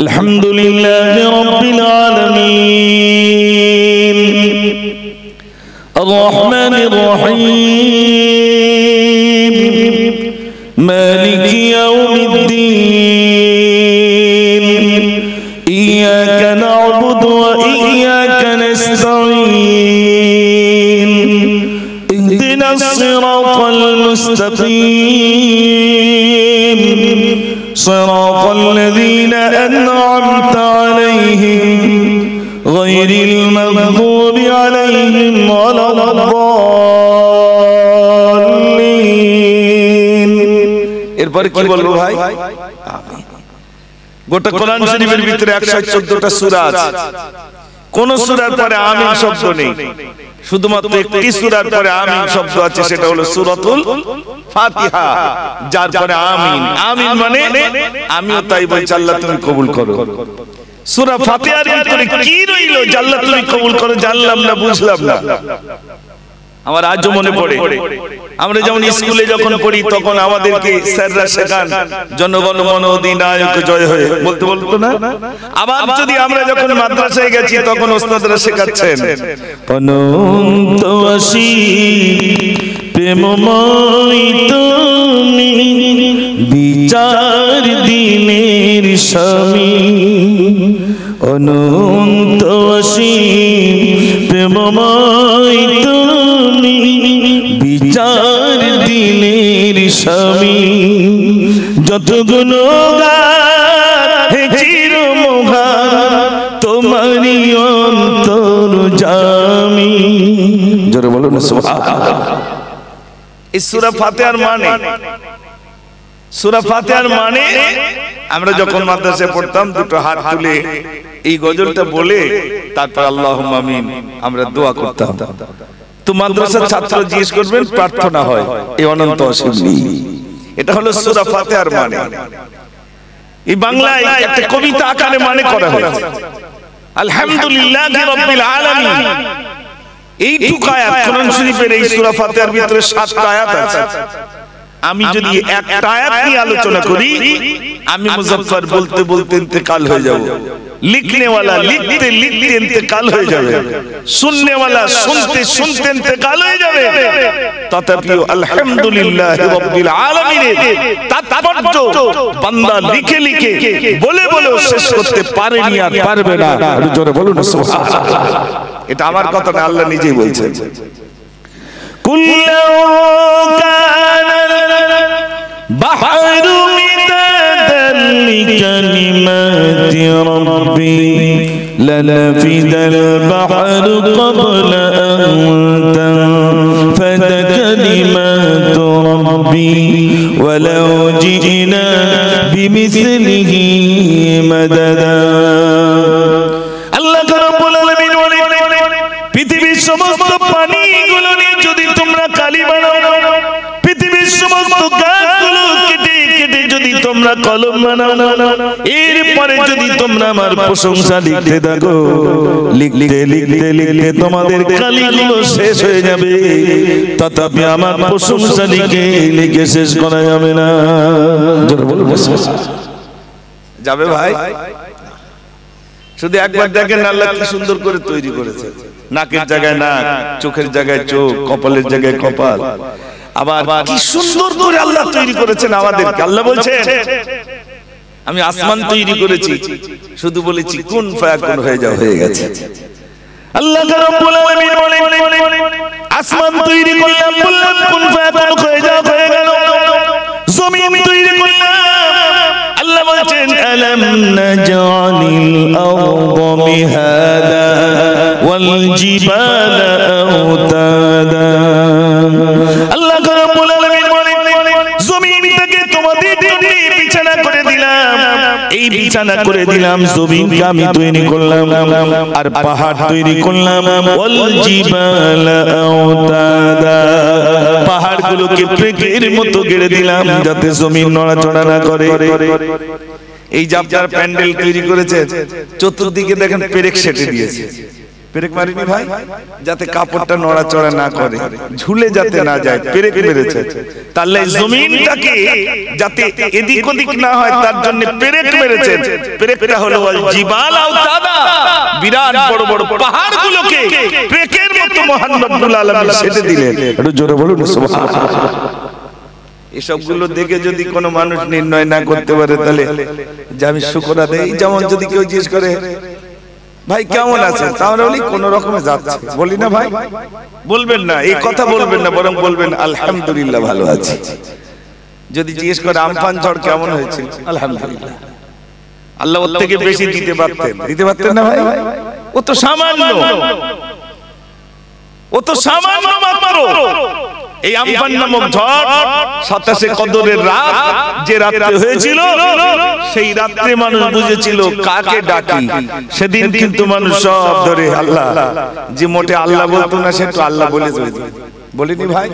আলহামদুলিল্লাহি রাব্বিল আলামিন আর রহমানির রহিম মালিকি ইয়াউমিদ্দিন ইয়্যাকা না'বুদু ওয়া ইয়্যাকা নাস্তাঈন ইহদিনাস সিরাতাল মুস্তাকিম صراط الذين أنعمت عليهم غير المغضوب عليهم ولا الضالين এরপরে কি বলবো ভাই গোটা কোরআন শরীফের ভিতরে 114টা সূরা আছে কোন সূরার পরে আমিন শব্দ নেই শুধুমাত্র একটি সূরার পরে আমিন শব্দ আছে সেটা হলো সূরাতুল ফাতিহা যার পরে আমিন আমিন মানে আমিও তাই বলছি আল্লাহ তুমি কবুল করো সূরা ফাতিহার ভিতরে কি রইলো যে আল্লাহ তুমি কবুল করো জানলাম না বুঝলাম না আমার আজও মনে পড়ে আমরা যেমন স্কুলে যখন পড়ি তখন আমাদেরকে স্যাররা শেখান জনগণ মন অধিনায়ক জয় হয়ে বলতে বলতো না আবার যদি আমরা যখন মাদ্রাসায় গেছি তখন ওস্তাদরা শেখাচ্ছেন অনন্ত অসীম প্রেমময় তুমি বিচার দিনের স্বামী অনন্ত অসীম প্রেমময় তুমি বিচার দিনের স্বামী যত গুণগান হে চিরমহান তোমারই অন্তর্যামী জোরে বলুন না সুবহানাল্লাহ এই সূরা ফাতিহার মানে সূরা ফাতিহার মানে আমরা যখন মাদ্রাসায় পড়তাম দুটো হাত তুলে এই গজলটা বলে তারপর আল্লাহুম্মা আমিন আমরা দোয়া করতাম তো মাদ্রাসার ছাত্র জিজ্ঞেস করবেন প্রার্থনা হয় এই অনন্ত অসীম এটা হলো সূরা ফাতিহার মানে এই বাংলায় একটা কবিতা আকারে মানে করা হয়েছে আলহামদুলিল্লাহি রাব্বিল আলামিন এইটুকু আয়াত কোরআন শরীফের এই সূরা ফাতিহার ভিতরে 7টা আয়াত আছে আমি যদি একটা আয়াত নিয়ে আলোচনা করি আমি মুজাফফর বলতে বলতে ইন্তেকাল হয়ে যাব লিখনে वाला লিখতে লিখতে ইন্তেকাল হয়ে যাবে শুননে वाला শুনতে শুনতে ইন্তেকাল হয়ে যাবে তথাপিও আলহামদুলিল্লাহি রাব্বিল আলামিন তাৎপর্য বান্দা লিখে লিখে বলে বলে শেষ করতে পারেনি আর পারবে না জোরে বলুন সুবহানাল্লাহ এটা আমার কথা না আল্লাহ নিজেই বলছেন কুল্লু কানাল বাহরু মিদাদান লিকালিমাতি রাব্বি লানাফিদাল বাহরু ক্বাবলা আন তানফাদা কালিমাতু রাব্বি ওয়ালাউ জিনা বিমিসলিহি মাদাদা আল্লাহ রাব্বুল আলামিন বলেন পৃথিবীর সমস্ত পানিগুলো নিয়ে যদি তোমরা কালি বানাও পৃথিবীর সমস্ত গাছগুলো কেটে কেটে যদি তোমরা কলম বানাও এরপরে যদি তোমরা আমার প্রশংসা লিখতে থাকো লিখতে লিখতে লিখতে তোমাদের কালিগুলো শেষ হয়ে যাবে তথাপি আমার প্রশংসা লিখে লিখে শেষ করা যাবে না যাবে ভাই শুধু একবার দেখেন আল্লাহ কি সুন্দর করে তৈরি করেছে নাকের জায়গায় নাক চোখের জায়গায় চোখ কপালের জায়গায় কপাল আবার কি সুন্দর করে আল্লাহ তৈরি করেছেন আমাদেরকে আল্লাহ বলছেন আমি আসমান তৈরি করেছি শুধু বলেছি কুন ফায়াকুন হয়ে যাও হয়ে গেছে আল্লাহ রাব্বুল আলামিন বলেন আসমান তৈরি করলাম বললাম কুন ফায়াকুন হয়ে যাও হয়ে গেল জমিন তৈরি করলাম আল্লাহ বলছেন আলাম নাজআলিল আরদা মিহাদা ওয়াল জিবালা আওতাদা আল্লাহ রাব্বুল আলামিন বলেন জমিনটাকে তোমাদের জন্য বিছানা করে দিলাম এই বিছানা করে দিলাম জমিনকে আমি তৈরি করলাম আর পাহাড় তৈরি করলাম ওয়াল জিবালা আওতাদা পাহাড়গুলোকে প্রেকের মতো গেড়ে দিলাম যাতে জমিন নড়াচড়া না করে এই যে আপনার প্যান্ডেল তৈরি করেছে চতুর্দিকে দেখেন পেরেক সেটে দিয়েছে পেরেক মারিনি ভাই, যাতে কাপড়টা নড়াচড়া না করে, ঝুলে যাতে না যায়, পেরেক মেরেছে। তাহলে জমিনটাকে যাতে এদিক ওদিক না হয় তার জন্য পেরেক মেরেছেন। পেরেকটা হলো জিবাল আওতাদা, বিরাট বড় বড় পাহাড়গুলোকে পেরেকের মতো মহান রব্বুল আলামিন সেটে দিলেন। একটু জোরে বলুন সুবহানাল্লাহ। এসবগুলো দেখে যদি কোনো মানুষ নির্ণয় না করতে পারে তাহলে যে আমি শুকর আদায়, যেমন যদি কেউ জিজ্ঞেস করে ভাই কেমন আছেন, তাহলে বলি কোন রকমে যাচ্ছে, বলি না ভাই, বলবেন না এই কথা বলবেন না, বরং বলবেন আলহামদুলিল্লাহ ভালো আছি। যদি জিজ্ঞেস করে আমফান ঝড় কেমন হয়েছে, আলহামদুলিল্লাহ। আল্লাহ ওর থেকে বেশি দিতে পারতেন না ভাই, ও তো সামান্য, ও তো সামান্য মাত্র। এই আমফান নামক ঝড় 27 কদরের রাত যে রাতে হয়েছিল, সেই রাতে মানুষ বুঝেছিল কাকে ডাকি। সেদিন কিন্তু মানুষ সব ধরে আল্লাহ, যে মোটে আল্লাহ বলতো না সে তো আল্লাহ বলে বলিনি ভাই।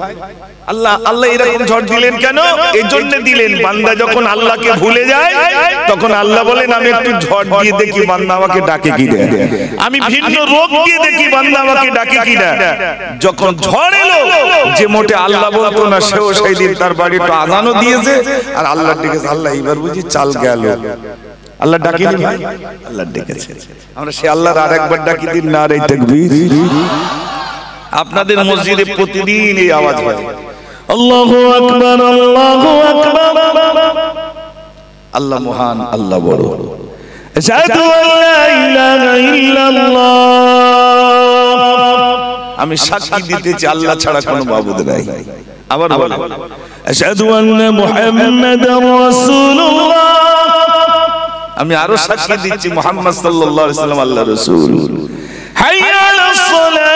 আল্লাহ আল্লাহ এরকম ঝড় দিলেন কেন? এই জন্য দিলেন, বান্দা যখন আল্লাহকে ভুলে যায় তখন আল্লাহ বলেন আমি একটু ঝড় দিয়ে দেখি বান্দা আমাকে ডাকে কিনা, আমি ভিন্ন রোগ দিয়ে দেখি বান্দা আমাকে ডাকে কিনা। যখন ঝড় এলো, যে মোটে আল্লাহ বলতো না সেও সেই দিন তার বাড়ি একটু আজানও দিয়েছে, আর আল্লাহ ডেকেছে। আল্লাহ এবার বুঝি চাল গেল, আল্লাহ ডাকিনি ভাই, আল্লাহ ডেকেছে। আমরা সে আল্লাহর আরেকবার ডাকি দিন, নারে তাকবীর। আপনাদের মসজিদে প্রতিদিন এই আওয়াজ হয়, আল্লাহু আকবার, আল্লাহু আকবার। আল্লাহ মহান, আল্লাহ বড়। আশহাদু আল্লা ইলাহা ইল্লাল্লাহ, আমি সাক্ষী দিতেছি আল্লাহ ছাড়া কোনো মাবুদ নাই। আবার বলেন, আশহাদু আন্না মুহাম্মাদার রাসূলুল্লাহ, আমি আরো সাক্ষী দিচ্ছি মুহাম্মদ সাল্লাল্লাহু আলাইহি ওয়াসাল্লাম আল্লাহর রাসূল। হাইয়া আলাস সালাহ,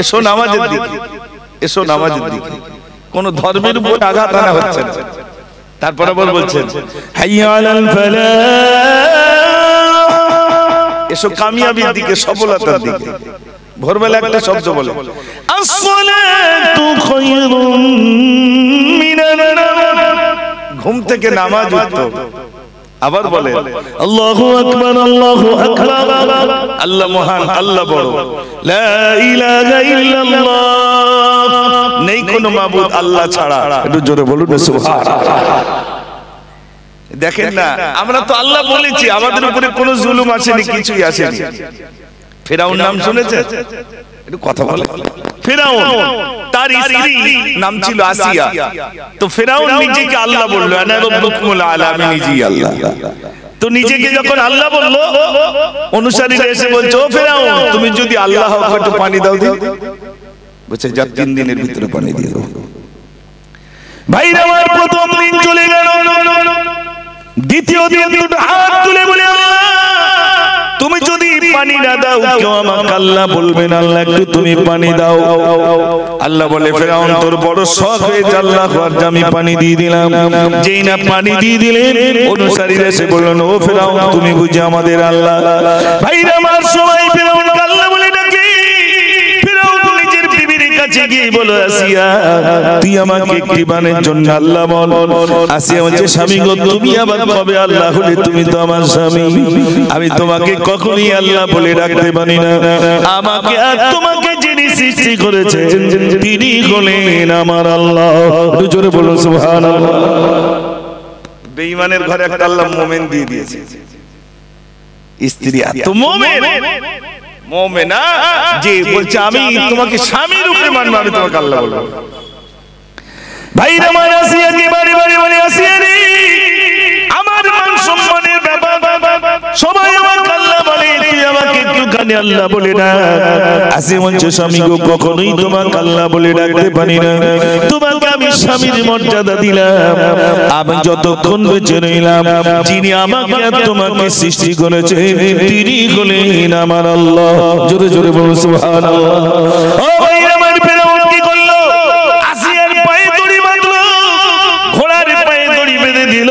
এসো নামাজের দিকে, এসো নামাজের দিকে। কোন ধর্মের উপর আঘাত আনা হচ্ছে না। তারপর আবার বলছেন হাইয়া আলাল ফালাহ, এসো কামিয়াবির দিকে, সফলতার দিকে। ভোরবেলা একটা শব্দ বলে আসসালাতু খায়রুম মিনান নাওম, ঘুম থেকে নামাজ উঠতো। আবার বলে আল্লাহু আকবার, আল্লাহু আকবার, আল্লাহ মহান, আল্লাহ বড়। লা ইলাহা ইল্লাল্লাহ, নেই কোনো মাবুদ আল্লাহ ছাড়া। একটু জোরে বলুন সুবহানাল্লাহ। দেখেন না, আমরা তো আল্লাহ বলেছি, আমাদের উপরে কোনো জুলুম আসেনি, কিছুই আসেনি। ফেরাউন নাম শুনেছেন? একটু কথা বলে। ফেরাউন, তার স্ত্রী নাম ছিল আসিয়া। তো ফেরাউন নিজেকে আল্লাহ বলল, আনা রাব্বুকুমুল আলা, আমি নিজেই আল্লাহ। তো নিজেকে যখন আল্লাহ বলল, অনুসারীরা এসে বলছে ও ফেরাউন তুমি যদি আল্লাহ হও একটু পানি দাও দিও। বলছে যা 3 দিনের ভিতরে পানি দিয়ে দাও। ভাইরা আমার, প্রথম দিন চলে গেল, দ্বিতীয় দিন দুটো হাত তুলে বলে আল্লাহ তুমি যদি পানি না দাও কেউ আমাকে আল্লাহ বলবেন আল্লাহ একটু তুমি পানি দাও। আল্লাহ বলে ফেরাউন তোর বড় শখ হয়েছে আল্লাহ আমি পানি দিয়ে দিলাম। যেই না পানি দিয়ে দিলেন, অনুসারীরা এসে বললেন ও ফেরাউন তুমি বুঝি আমাদের আল্লাহ। ভাইরা আমার, সবাই ফেরাউনকে আল্লাহ বলে ডাকে। ফেরাউন নিজের বিবির কাছে গিয়ে বলে আসিয়া তুই আমাকে একটি বানের জন্য আল্লাহ বল। আসিয়া বলছে স্বামী গো তুমি আবার কবে আল্লাহ হলে? তুমি তো আমার স্বামী, আমি তোমাকে কখনই আল্লাহ বলে রাখতে পারি না। আমাকে আর তোমাকে যিনি সৃষ্টি করেছেন তিনি হলেন আমার আল্লাহ। জোরে বলুন সুবহানাল্লাহ। বেঈমানের ঘরে একটা আল্লাহ মুমিন দিয়ে দিয়েছে। স্ত্রী এত মুমিন, মুমিনা যে বলছে আমি তোমাকে স্বামী রূপে মানব, আমি তোমাকে আল্লাহ বলবো। ভাইরা আমার, আসিয়াকে বাড়ি বাড়ি বলে আসিয়া রে আমার মান সম্মানের ব্যাপার, সবাই আমাকে আল্লাহ বলে, তুই আমাকে একটুখানি আল্লাহ বলে না। আসিয়া বলছে স্বামী গো কখনোই তোমাকে আল্লাহ বলে ডাকতে পারি না, তোমাকে আমি স্বামীর মর্যাদা দিলাম। আমি যতক্ষণ বেঁচে রইলাম যিনি আমাকে আর তোমাকে সৃষ্টি করেছে তিনি হলেন আমার আল্লাহ। জোরে জোরে বলুন সুবহানাল্লাহ। ও ভাইরা আমার, ফেরাউন কি করলো? আসিয়ার পায়ে দড়ি বাঁধলো, ঘোড়ার পায়ে দড়ি বেঁধে দিল।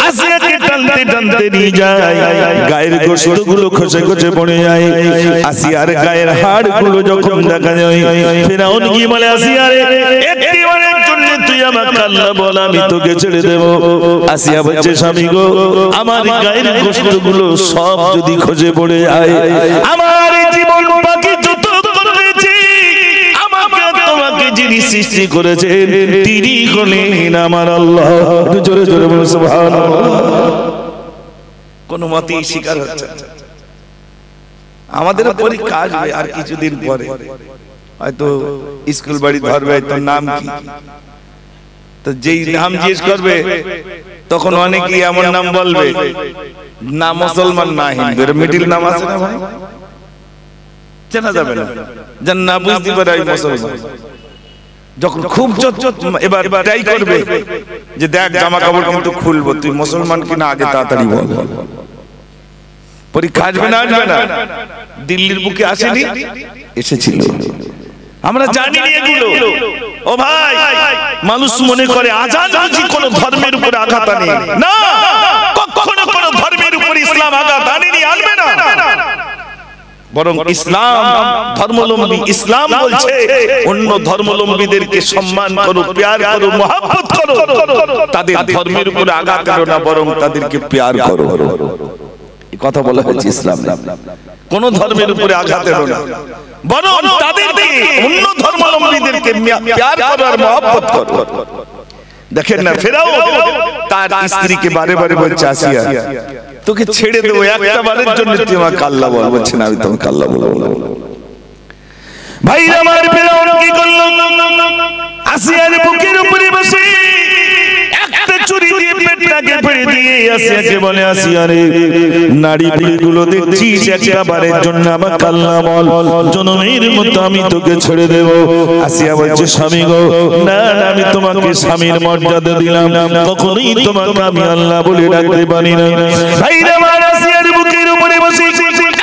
আসিয়াকে টানতে টানতে নিয়ে যায়, গায়ের গোশতগুলো খসে খসে পড়ে যায়। আসিয়ার গায়ের হাড়গুলো যখন দেখা যায়, ফেরাউন কি বলে আসিয়া রে একটিবারের জন্য তুই আমাকে আল্লাহ বল আমি তোকে ছেড়ে দেব। আসিয়া বলছে স্বামী গো আমার গায়ের গোশতগুলো সব যদি খোঁজে পড়ে যায়, আমার জীবন বাকি যত করেছি, আমাকে তোমাকে যিনি সৃষ্টি করেছেন তিনি হলেন আমার আল্লাহ। জোরে জোরে বলো সুবহানাল্লাহ। কোন মতেই স্বীকার হচ্ছে না। আমাদের পরীক্ষা আসবে আর কিছুদিন পরে, হয়তো স্কুল বাড়ি ধরবে, তোর নাম কি, তো যেই নাম জিজ্ঞেস করবে তখন অনেকেই এমন নাম বলবে না মুসলমান না হিন্দু, এর মিডিল নাম আছে না ভাই, চেনা যাবে না, যেন না বুঝতে পারে আমি মুসলমান। যখন খুব এবার ট্রাই করবে যে দেখ জামা কাপড় কিন্তু খুলবো, তুই মুসলমান কিনা আগে তাড়াতাড়ি বল। পরীক্ষা আসবে না আসবে না? দিল্লির বুকে আসেনি, এসেছিল, আমরা জানি এগুলো। ও ভাই, মানুষ মনে করে আজান হচ্ছে কোন ধর্মের উপরে আঘাত আনে না, কখনো কোন ধর্মের উপর ইসলাম আঘাত আনেনি, আনবে না। বরং ইসলাম ধর্মাবলম্বী ইসলাম বলছে অন্য ধর্মাবলম্বীদেরকে সম্মান করো, প্যার করো, মহব্বত করো, তাদের ধর্মের উপরে আঘাত করো না, বরং তাদেরকে প্যার করো। এই কথা বলা হয়েছে ইসলামে। কোন ধর্মের উপরে আঘাত করো না, বরং তাদেরকে অন্য ধর্মাবলম্বীদেরকে প্যার করো আর মহব্বত করো। দেখেন না ফেরাউন তার স্ত্রীকে বারে বারে বলছে আসিয়া তোকে ছেড়ে দেবো একটা বারের জন্য, তুই আমাকে আল্লাহ বল, বলছে না আমি তোমাকে আল্লাহ বলবো। ভাই আমার ফেরাউন কি করলো? আসিয়ার বুকের উপরে বসে একটা ছুরি দিয়ে পেটটাকে ফেড়ে দিয়ে আসিয়াকে বলে আসিয়া রে নারী বুড়িগুলো দেখছিস একটা বারের জন্য আমাকে আল্লাহ বল, জনমের মতো আমি তোকে ছেড়ে দেব। আসিয়া বলছে স্বামী গো না না, আমি তোমাকে স্বামীর মর্যাদা দিলাম, কখনোই তোমাকে আমি আল্লাহ বলে ডাকতে পারি না। ভাই আমার আসিয়ার বুকের উপরে বসে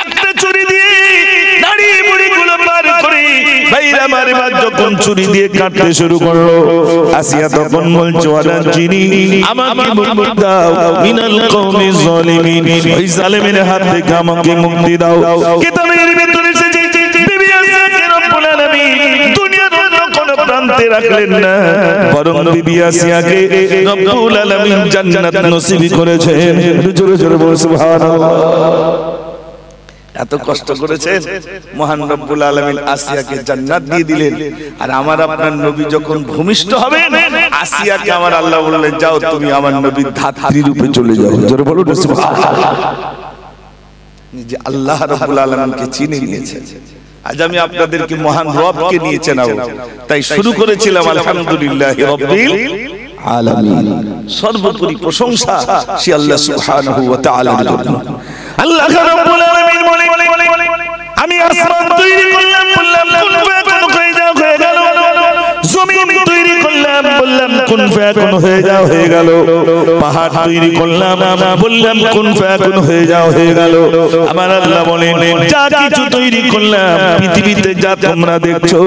একটা ছুরি দিয়ে নারী বুড়িগুলো পার করে ভাইরা মারে বাদ যখন ছুরি দিয়ে কাটতে শুরু করলো, আসিয়া তখন বলছো ওয়ালা জিনি আমাকে মুক্তি দাও মিনাল কওমি যালিমিন, ওই জালেমের হাত থেকে আমাকে মুক্তি দাও। কিতাবের ভিতরে এসেছে বিবি আসিয়াকে রব্বুল আলামিন দুনিয়ার অন্য কোন প্রান্তে রাখলেন না, বরং বিবি আসিয়াকে রব্বুল আলামিন জান্নাত নসিব করেছেন। জোরে জোরে বলো সুবহানাল্লাহ। এত কষ্ট করেছেন মহান রব্বুল আলামিন আসিয়াকে জান্নাত দিয়ে দিলেন। আর আমার আপনার নবী যখন ভূমিষ্ঠ হবেন, আসিয়াকে আমার আল্লাহ বললেন যাও তুমি আমার নবীর ধাত্রী রূপে চলে যাও। জোরে বলুন সুবহানাল্লাহ। যে আল্লাহ রব্বুল আলামিনকে চিনে নিয়েছেন। আজ আমি আপনাদেরকে মহান রবকে নিয়ে চেনাবো, তাই শুরু করেছিলাম আলহামদুলিল্লাহি রাব্বিল আলামিন। সর্বোপরি প্রশংসা সে আল্লাহ সুবহানাহু ওয়া তাআলার জন্য। আল্লাহ রাব্বুল আলামিন বলে আমি আসমান তৈরি করলাম, বললাম কুন ফায়াকুন হয়ে যাও, হয়ে গেল। জমিন তৈরি করলাম, বললাম কুন ফায়াকুন হয়ে যাও, হয়ে গেল। পাহাড় তৈরি করলাম, বললাম কুন ফায়াকুন হয়ে যাও, হয়ে গেল। আমার আল্লাহ বলেন যা কিছু তৈরি করলাম পৃথিবীতে যা তোমরা দেখছো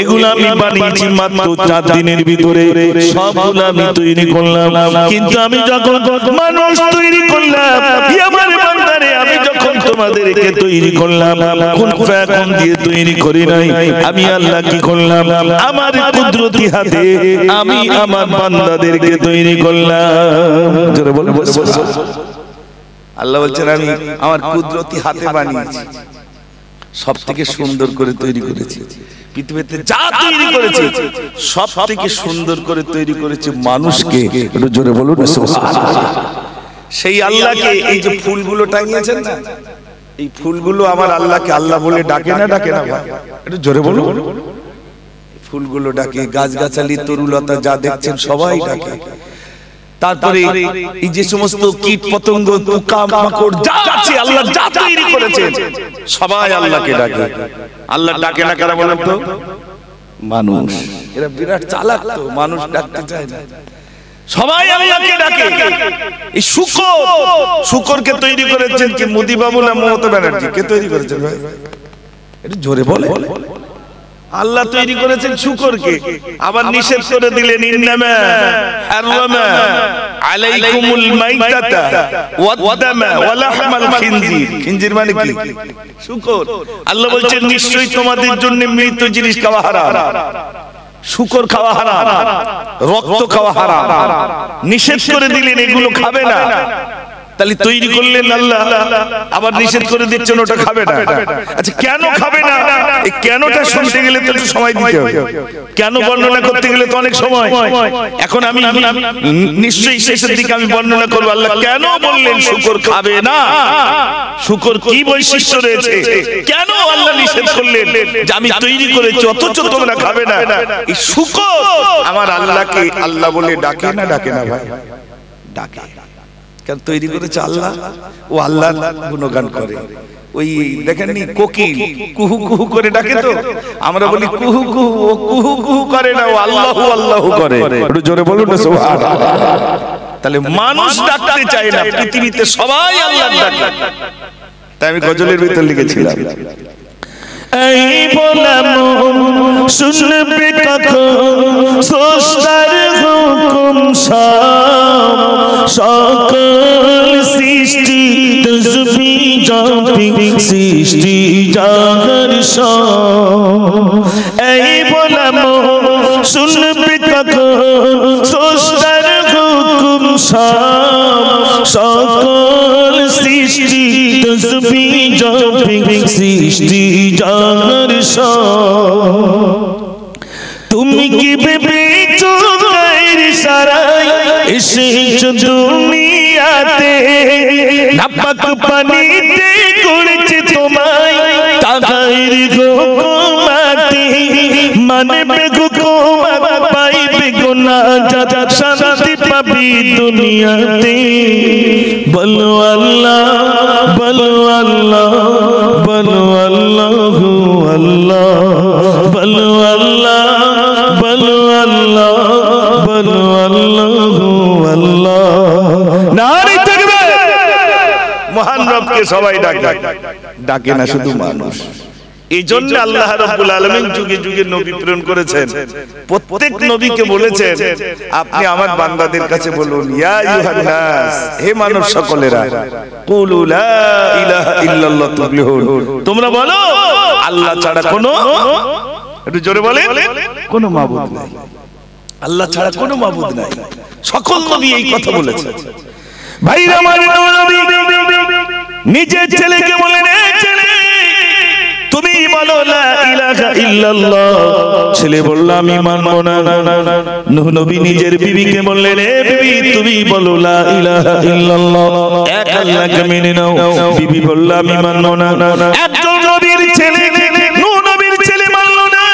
এগুলো আমি বানিয়েছি মাত্র 4 দিনের ভিতরে, সবগুলো আমি তৈরি করলাম। কিন্তু আমি যখন মানুষ তৈরি করলাম, আমার বান্দারে আমি যখন তোমাদেরকে তৈরি করলাম কুন ফায়াকুন দিয়ে তৈরি করি নাই, আমি আল্লাহ কি করলাম আমার কুদরতি হাতে আমি আমার বান্দাদেরকে তৈরি করলাম। জোরে বলো আল্লাহ বলছেন আমি আমার কুদরতি হাতে বানিয়েছি, সব থেকে সুন্দর করে তৈরি করেছি। পৃথিবীতে যা তৈরি করেছে সব থেকে সুন্দর করে তৈরি করেছে মানুষকে। একটু জোরে বলুন সুবহানাল্লাহ। সেই আল্লাহকে এই যে ফুলগুলো টাঙিয়েছেন না, এই ফুলগুলো আমার আল্লাহকে আল্লাহ বলে ডাকে না, ডাকে না? একটু জোরে বলুন। ফুলগুলো ডাকে, গাছগাছালি তরুলতা যা দেখছেন সবাই ডাকে। তারপরে এই যে সমস্ত কীট পতঙ্গ পোকা মাকড় যা আছে আল্লাহ যা তৈরি করেছেন সবাই আল্লাহকে ডাকে। আল্লাহ ডাকে না কারা বলেন তো? মানুষ। এরা বিরাট চালাক তো, মানুষ ডাকতে চায় না, সবাই আল্লাহকে ডাকে। এই শুকরকে তৈরি করেছেন কি মোদি বাবু না মমতা ব্যানার্জি? কে তৈরি করেছেন ভাই? একটু জোরে বলে। আল্লাহ তৈরি করেছেন শুকরকে, আবার নিষেধ করে দিলেন ইন্নামা হারামা আলাইকুমুল মাইতাতা ওয়াদ-দামা ওয়া লাহমাল খিনজির। খিনজির মানে কি? শুকর। আল্লাহ বলছেন নিশ্চয়ই তোমাদের জন্য মৃত জিনিস খাওয়া হারাম। শুকর খাওয়া হারাম, রক্ত খাওয়া হারাম, নিষেধ করে দিলেন এগুলো খাবে না। তাহলে তৈরি করলেন আল্লাহ, আবার নিষেধ করে দিচ্ছেন ওটা খাবে না। আচ্ছা কেন খাবে না? এই কেনটা শুনতে গেলে তো একটু সময় দিতে হবে, কেন বর্ণনা করতে গেলে তো অনেক সময়। এখন আমি নিশ্চয়ই শেষের দিকে আমি বর্ণনা করবো আল্লাহ কেন বললেন শুকর খাবে না, শুকর কি বৈশিষ্ট্য রয়েছে, কেন আল্লাহ নিষেধ করলেন যে আমি তৈরি করেছি অথচ তোমরা খাবে না। এই শুকর আমার আল্লাহকে আল্লাহ বলে ডাকে না ডাকে না ভাই? ডাকে। কেন তৈরি করেছে আল্লাহ, ও আল্লাহর গুণগান করে। ওই দেখেননি কোকিল কুহু কুহু করে ডাকে, তো আমরা বলি কুহু কুহু, ও কুহু কুহু করে না, ও আল্লাহু আল্লাহু করে। একটু জোরে বলুন না সুবহানাল্লাহ। তাহলে মানুষ ডাকতে চায় না, পৃথিবীতে সবাই আল্লাহর ডাকে। তাই আমি গজলের ভিতর লিখেছিলাম, এই বললাম শুনবে কখন স্রষ্টার হুকুম, সকল সৃষ্টি তসবিহ জপে সৃষ্টি জাগর এই বললাম শুনবে কখন স্রষ্টার হুকুম, সকল সৃষ্টি তসবিহ জপে সৃষ্টি জাগর তুমি কি ভেবেছো গায়ের সারাই এসেছো দুনিয়াতে, নাপাক পানিতে করেছে তোমায় তাগায়ের হুকুমাতে, মানবে হুকুম পাইবে গুনাজাত, শান্তি পাবি দুনিয়াতে। বলো আল্লাহ বলো আল্লাহ বলো আল্লাহু আল্লাহ, বলো আল্লাহ বলো আল্লাহ বলো আল্লাহু আল্লাহ। নারী থাকবে মহান রবকে সবাই ডাকে, ডাকে না শুধু মানুষ। এই জন্য আল্লাহ রাব্বুল আলামিন যুগে যুগে নবী প্রেরণ করেছেন। প্রত্যেক নবীকে বলেছেন আপনি আমার বান্দাদের কাছে বলুন, ইয়া আইয়ুহান নাস, হে মানব সকলেরা, কুলু লা ইলাহা ইল্লাল্লাহ তুফলিহুন, তোমরা বলো আল্লাহ ছাড়া কোনো, একটু জোরে বলেন, কোনো মাবুদ নাই, আল্লাহ ছাড়া কোনো মাবুদ নাই। সকল নবী এই কথা বলেছেন। ভাইরা আমার, নবী নিজের ছেলেকে বলেন, এই ছেলে তুমি বলো লা ইলাহা ইল্লাল্লাহ। ছেলে বলল আমি মানব না। নূহ নবী নিজের বিবিকে বললেন, এ বিবি তুমি বলো লা ইলাহা ইল্লাল্লাহ, এক আল্লাহকে মেনে নাও। বিবি বলল আমি মানব না। একজন নবীর ছেলে, নূহ নবীর ছেলে মানল না,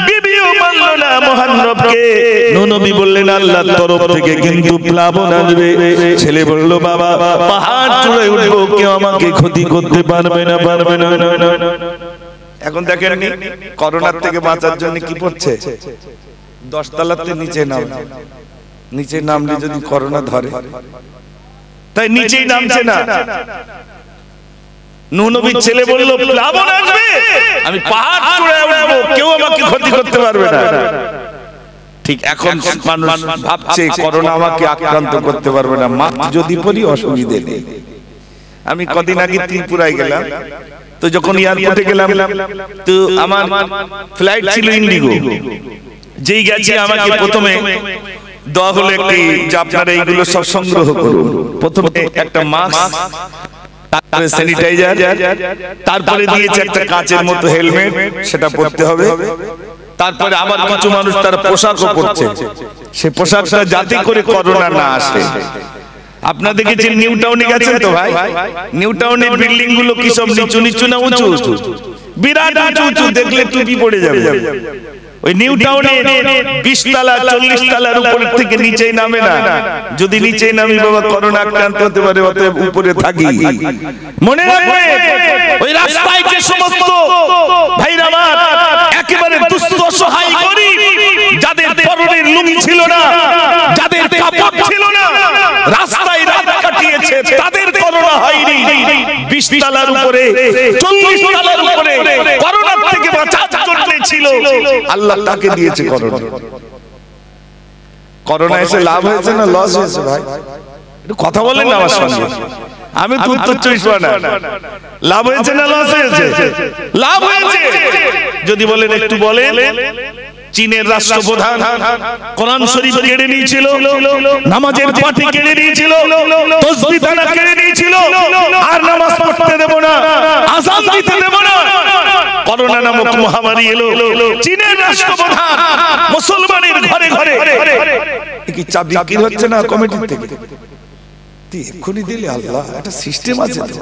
বিবিও মানল না মহান রবকে। নূহ নবী বললেন আল্লাহর তরফ থেকে কিন্তু প্লাবন আসবে। ছেলে বলল বাবা পাহাড় চূড়ায় উঠবো, কেউ আমাকে ক্ষতি করতে পারবে না, পারবে না। এখন দেখেন করোনার থেকে বাঁচার জন্য কি করছে, 10 তলাতে নিচে নাম, নিচে নামলে যদি করোনা ধরে, তাই নিচেই নামছে না। নূহ নবীর ছেলে বলল প্লাবন আসবে, আমি পাহাড় চূড়ায় উঠবো, কেউ আমাকে ক্ষতি করতে পারবে না। ঠিক এখন মানুষ ভাবছে করোনা আমাকে আক্রান্ত করতে পারবে না, মাস্ক যদি পরি অসুবিধে নেই। আমি কদিন আগে ত্রিপুরায় গেলাম, তো যখন এয়ারপোর্টে গেলাম তো আমার ফ্লাইট ছিল ইন্ডিগো। যেই গেছি আমাকে প্রথমে দেওয়া হলো একটি, যে আপনারা এইগুলো সব সংগ্রহ করুন। প্রথমে একটা মাস্ক, তারপরে স্যানিটাইজার, তারপরে দিয়েছে একটা কাঁচের মতো হেলমেট, সেটা পরতে হবে। তারপরে আবার কিছু মানুষ তার পোশাকও পরছে, সে পোশাকটা যাতে করে করোনা না আসে। আপনারা দেখেছেন নিউ টাউনে গেছেন তো ভাই, নিউ টাউনের বিল্ডিং গুলো কি সব নিচু নিচু না উঁচু উঁচু, বিরাট উঁচু উঁচু, দেখলে টুপি পড়ে যাবে। ওই নিউ টাউনে 20 তলা 40 তলার উপর থেকে নিচেই নামে না। যদি নিচেই নামি বাবা করোনা আক্রান্ত হতে পারে, অতএব উপরে থাকি। মনে রাখবে ওই রাস্তায় যে সমস্ত ভাইরা আমার একেবারে দুস্থ অসহায় গরিব, যাদের পরনের লুঙ্গি ছিল না, যাদের কাপড় ছিল না, রাস্তায় রাত কাটিয়েছে, তাদের করোনা হয়নি। 20 তলার উপরে 40 তলার উপরে করোনা থেকে বাঁচার জন্য ছিল, আল্লাহ তাকে দিয়েছে করোনা। করোনা এসে লাভ হয়েছে না লস হয়েছে ভাই? একটু কথা বলেন না আমার সঙ্গে। আমি তো উত্তর 24 না, লাভ হয়েছে না লস হয়েছে? লাভ হয়েছে। যদি বলেন একটু বলেন। চীনের রাষ্ট্রপ্রধান কোরআন শরীফ কেড়ে নিয়েছিল, নামাজের পাটি কেড়ে নিয়েছিল, তাসবিহ দানা কেড়ে নিয়েছিল, আর নামাজ পড়তে দেব না, আযান দিতে দেব না। করোনা নামক মহামারী এলো, চীনের রাষ্ট্রপ্রধান মুসলমানের ঘরে ঘরে কি চা বিক্রি হচ্ছে না কমিটি থেকে? এক্ষুনি দিলে আল্লাহ, একটা সিস্টেম আছে তো।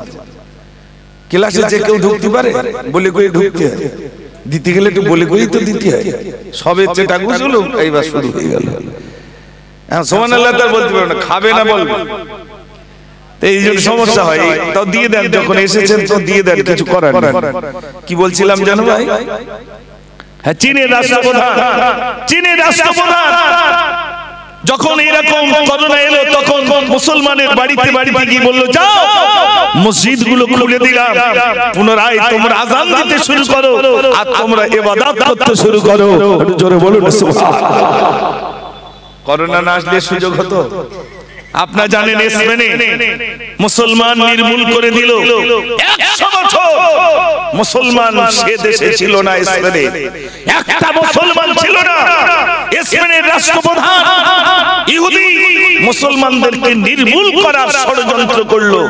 ক্লাসে যে কেউ ঢুকতে পারে, বলে কই ঢুকতে হয়, দিতে গেলে একটু বলে কই তো দিতে হয়। সবে চেটা গুছলো, এইবার শুরু হয়ে গেল। সুবহানাল্লাহ তার বলতে পারবে না, খাবে না বলবে, এই জন্য সমস্যা হয়। তাও দিয়ে দেন, যখন এসেছেন তো দিয়ে দেন, কিছু করার নেই। কি বলছিলাম জানো ভাই? হ্যাঁ, চীনের রাষ্ট্রপ্রধান, চীনের রাষ্ট্রপ্রধান যখন এরকম করোনা এলো, তখন মুসলমানের বাড়িতে বাড়িতে গিয়ে বললো, যাও মসজিদ গুলো খুলে দিলাম, পুনরায় তোমরা আযান দিতে শুরু করো আর তোমরা ইবাদত করতে শুরু করো। একটু জোরে বলুন সুবহানাল্লাহ। করোনা না আসলে সুযোগ হতো। আপনারা জানেন স্পেনে মুসলমান নির্মূল করে দিল। 100 বছর মুসলমান সে দেশে ছিল না, স্পেনে একটা মুসলমান ছিল না। স্পেনের রাষ্ট্রপ্রধান ইহুদি মুসলমানদেরকে নির্মূল করার ষড়যন্ত্র করলো,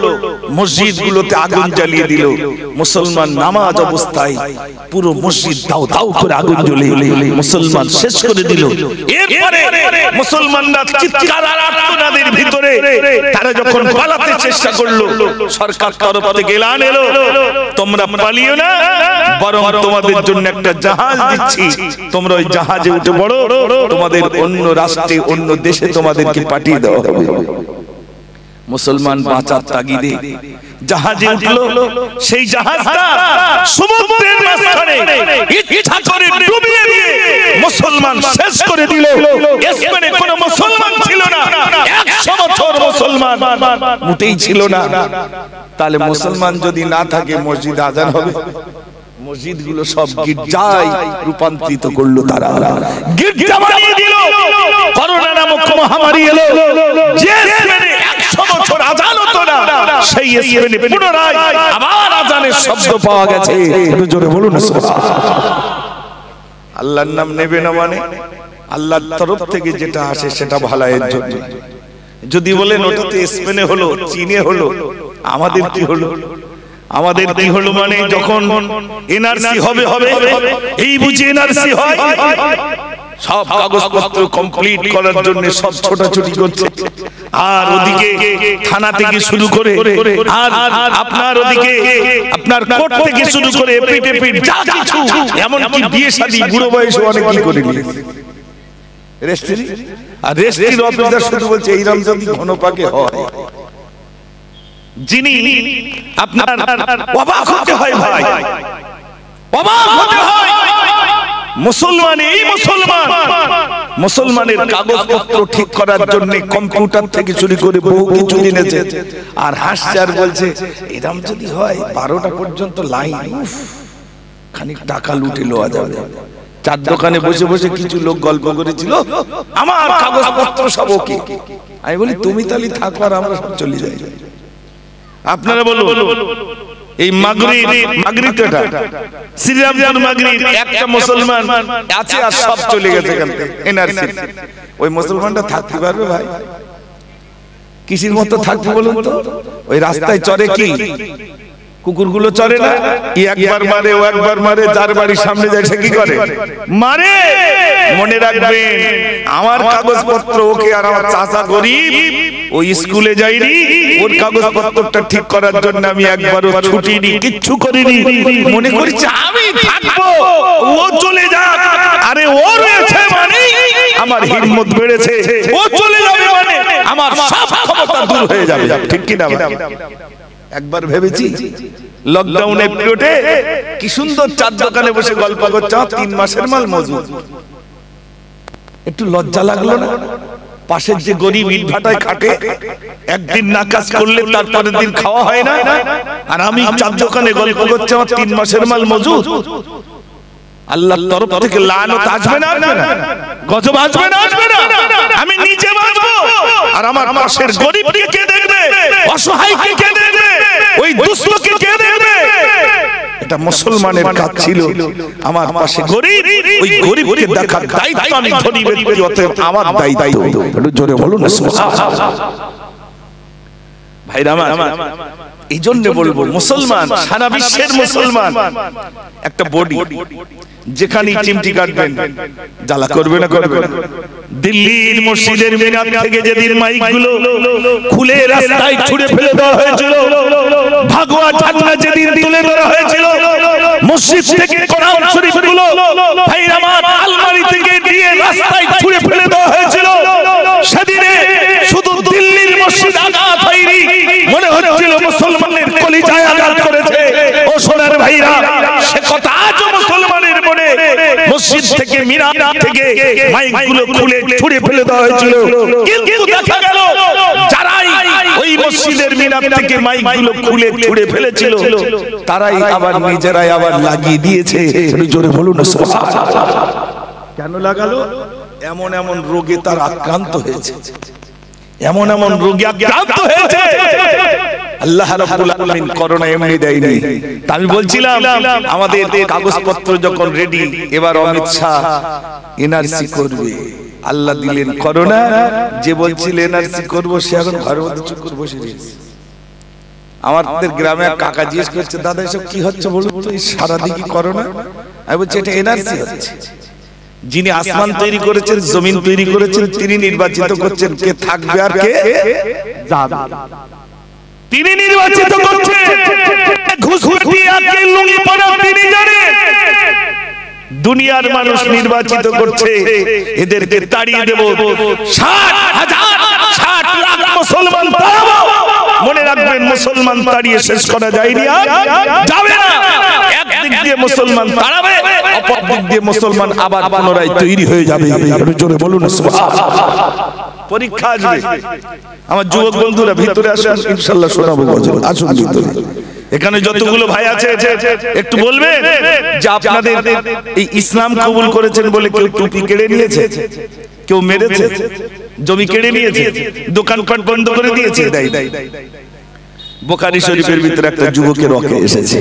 মসজিদগুলোতে আগুন জ্বালিয়ে দিল। মুসলমান নামাজ অবস্থায় পুরো মসজিদ দাও দাও করে আগুন জ্বলিয়ে মুসলমান শেষ করে দিল। এরপরে মুসলমানরা চিৎকার আর আর্তনাদের ভিতরে তারা যখন পালাতে চেষ্টা করলো, সরকার তরফ থেকে এলান এলো, তোমরা পালিও না, বরং তোমাদের জন্য একটা জাহাজ দিচ্ছি, তোমরা ওই জাহাজে উঠে পড়ো, তোমাদের অন্য রাষ্ট্রে অন্য দেশে তোমাদেরকে পাঠিয়ে দেওয়া হবে। মুসলমান বাঁচার তাগিদে জাহাজে উঠলো। সেই জাহাজটা সমুদ্রের মাঝখানে ইচ্ছা করে ডুবিয়ে দিয়ে মুসলমান শেষ করে দিল। স্পেনে কোনো মুসলমান ছিল না, 100 বছর মুসলমান মোটেই ছিল না। তাহলে মুসলমান যদি না থাকে, মসজিদ আজান হবে? মসজিদগুলো সব গির্জায় রূপান্তরিত করলো তারা, গির্জা বানিয়ে দিল। করোনা নামক মহামারী এলো, যে স্পেনে 100 বছর আজান হতো না, সেই স্পেনে পুনরায় আবার আজানের শব্দ পাওয়া গেছে। একটু জোরে বলুন সুবহানাল্লাহ। আল্লাহর নাম নেবে না মানে আল্লাহর তরফ থেকে যেটা আসে সেটা ভালোর জন্য। যদি বলেন ওটাতে স্পেনে হলো, চীনে হলো, আমাদের কি হলো? আমাদের কি হলো মানে যখন এনআরসি হবে এই বুঝি এনআরসি হয়, সব কাগজপত্র কমপ্লিট করার জন্য সব ছোটাছুটি করছে, আর ওদিকে থানা থেকে শুরু করে আর আপনার ওদিকে আপনার কোর্ট থেকে শুরু করে এপিট যা কিছু, এমনকি বিয়ে শাদী বুড়ো বয়সে অনেকেই করে নিয়েছে। রেজিস্ট্রি আর রেজিস্ট্রির অফিসার শুধু বলছে এই রমজান ঘন পাকে হয়, যিনি আপনার অবাক হতে হয় ভাই, অবাক হতে হয়। মুসলমান, এই মুসলমানের কাগজপত্র ঠিক করার জন্য কম্পিউটার থেকে শুরু করে বহু কিছু কিনেছে, আর হাসছে আর বলছে এরকম যদি হয় 12টা পর্যন্ত লাইন, খানিক টাকা লুটে লওয়া যাবে। চার দোকানে বসে বসে কিছু লোক গল্প করেছিল, আমার কাগজপত্র সব ওকে। আমি বলি তুমি তাহলে থাকো আর আমরা সব চলে যাই। আপনারা বলুন এই মাগরিটা শ্রীরামপুর মাগরির একটা মুসলমান আছে আর সব চলে গেছে এখান থেকে এনআরসি। ওই মুসলমানটা থাকতে পারবে ভাই? কিসের মতো থাকবে বলুন তো? ওই রাস্তায় চড়ে কি কুকুরগুলো চড়ে না, একবার মারে ও একবার মারে, যার বাড়ির সামনে যায় সে কি করে? মারে। মনে রাখবেন আমার কাগজপত্র ওকে, আর আমার চাচা গরিব, ওই স্কুলে যাইনি, ওর কাগজপত্রটা ঠিক করার জন্য আমি একবারও ছুটিনি, কিচ্ছু করিনি। মনে করছি আমি থাকবো, ও চলে যাক, আরে ও রয়েছে মানে আমার হিম্মত বেড়েছে, ও চলে যাবে মানে আমার সব ক্ষমতা দূর হয়ে যাবে। ঠিক কি না? একবার ভেবেছি লকডাউনে পিরিয়ডে কি সুন্দর চার দোকানে বসে গল্প করছে, 3 মাসের মাল মজুদ। একটু লজ্জা লাগলো না? পাশের যে গরিব ইটভাটায় খাটে, একদিন না কাজ করলে তারপরের দিন খাওয়া হয় না, আর আমি চার দোকানে গল্প করছি, আমার 3 মাসের মাল মজুদ। আল্লাহর তরফ থেকে লানত আসবে না? গজব আসবে না? আমি নিজে বাঁচবো, আর আমার পাশের গরিবকে কে দেখবে? অসহায়কে কে দেখবে? ওই দুস্থকে কে দেখবে? এটা মুসলমানের কাজ ছিল। আমার পাশে গরীব, ওই গরীবকে দেখার দায়িত্ব আমি ধনী ব্যক্তি, অতএব আমার দায়িত্ব। একটু জোরে বলুন না সুবহানাল্লাহ। ভাইরা আমার, এই জন্য বলবো মুসলমান, সারা বিশ্বের মুসলমান একটা বডি, যেখানে চিমটি কাটবেন জ্বালা করবে না করবে না? দিল্লির মসজিদের মিনার থেকে যেদিন মাইকগুলো খুলে রাস্তায় ছুঁড়ে ফেলে দেওয়া হয়েছিল, ভাগোয়া ঢাকনা যেদিন তুলে ধরা হয়েছিল, মসজিদ থেকে কোরআন শরীফগুলো ভাইরা আমার আলমারি থেকে দিয়ে রাস্তায় ছুঁড়ে ফেলে দেওয়া হয়েছিল, সেদিনে শুধু দিল্লির মসজিদ আঘাত হয়নি, মনে হচ্ছিল মুসলমানের কলিজায় আঘাত করেছে। ও সোনার ভাইরা, সে কথা আজও মুসলমানের মনে। মসজিদ থেকে মিনার থেকে মাইকগুলো খুলে ছুঁড়ে ফেলে দেওয়া হয়েছিল, কিন্তু দেখা গেল যারাই ওই মসজিদের মিনার থেকে মাইকগুলো খুলে ছুঁড়ে ফেলেছিল, তারাই আবার নিজেরাই আবার লাগিয়ে দিয়েছে। জোরে বলুন না সুবহানাল্লাহ। কেন লাগালো? এমন এমন রোগে তার আক্রান্ত হয়েছে, এমন এমন রোগে আক্রান্ত হয়েছে। আল্লাহ রাব্বুল আলামিন করোনা এমনি দেয়নি। আমি বলছিলাম আমাদের কাগজপত্র যখন রেডি, এবার অমিত শাহ এনআরসি করবে, আল্লাহ দিলেন করোনা। যে বলছিল এনআরসি করবো, সে এখন ঘরের মধ্যে চুপ করে বসে রয়েছে। আমাদের গ্রামে এক কাকা জিজ্ঞেস করছে, দাদা এসব কি হচ্ছে বলুন তো, সারাদিকে করোনা? আমি বলছি এটা এনআরসি হচ্ছে। যিনি আসমান তৈরি করেছেন, জমিন তৈরি করেছেন, তিনি নির্বাচিত করছেন কে থাকবে আর কে যাবে। তিনি নির্বাচিত করছেন। ঘুষখুরিয়া কে লুঙ্গি পরা তিনি জানেন। দুনিয়ার মানুষ নির্বাচিত করছে, এদেরকে তাড়িয়ে দেব। 60 লাখ মুসলমান তাড়াবো। মনে রাখবেন, মুসলমান তাড়িয়ে শেষ করা যায়নি, আর যাবে না। একদিক দিয়ে মুসলমান তাড়াবে, অপর দিক দিয়ে মুসলমান আবার পুনরায় তৈরি হয়ে যাবে। জোরে বলুন সুবহানাল্লাহ। পরীক্ষা আসবে। আমার যুবক বন্ধুরা ভিতরে আসুন, ইনশাআল্লাহ শোনাবো। আসুন ভিতরে। এখানে যতগুলো ভাই আছে একটু বলবেন যে আপনাদের এই ইসলাম কবুল করেছেন বলে কেউ টুপি কেড়ে নিয়েছে, কেউ মেরেছে, জমি কেড়ে নিয়েছে, দোকানপাট বন্ধ করে দিয়েছে? বুখারী শরীফের ভিতরে একটা যুবকের রকে এসেছে,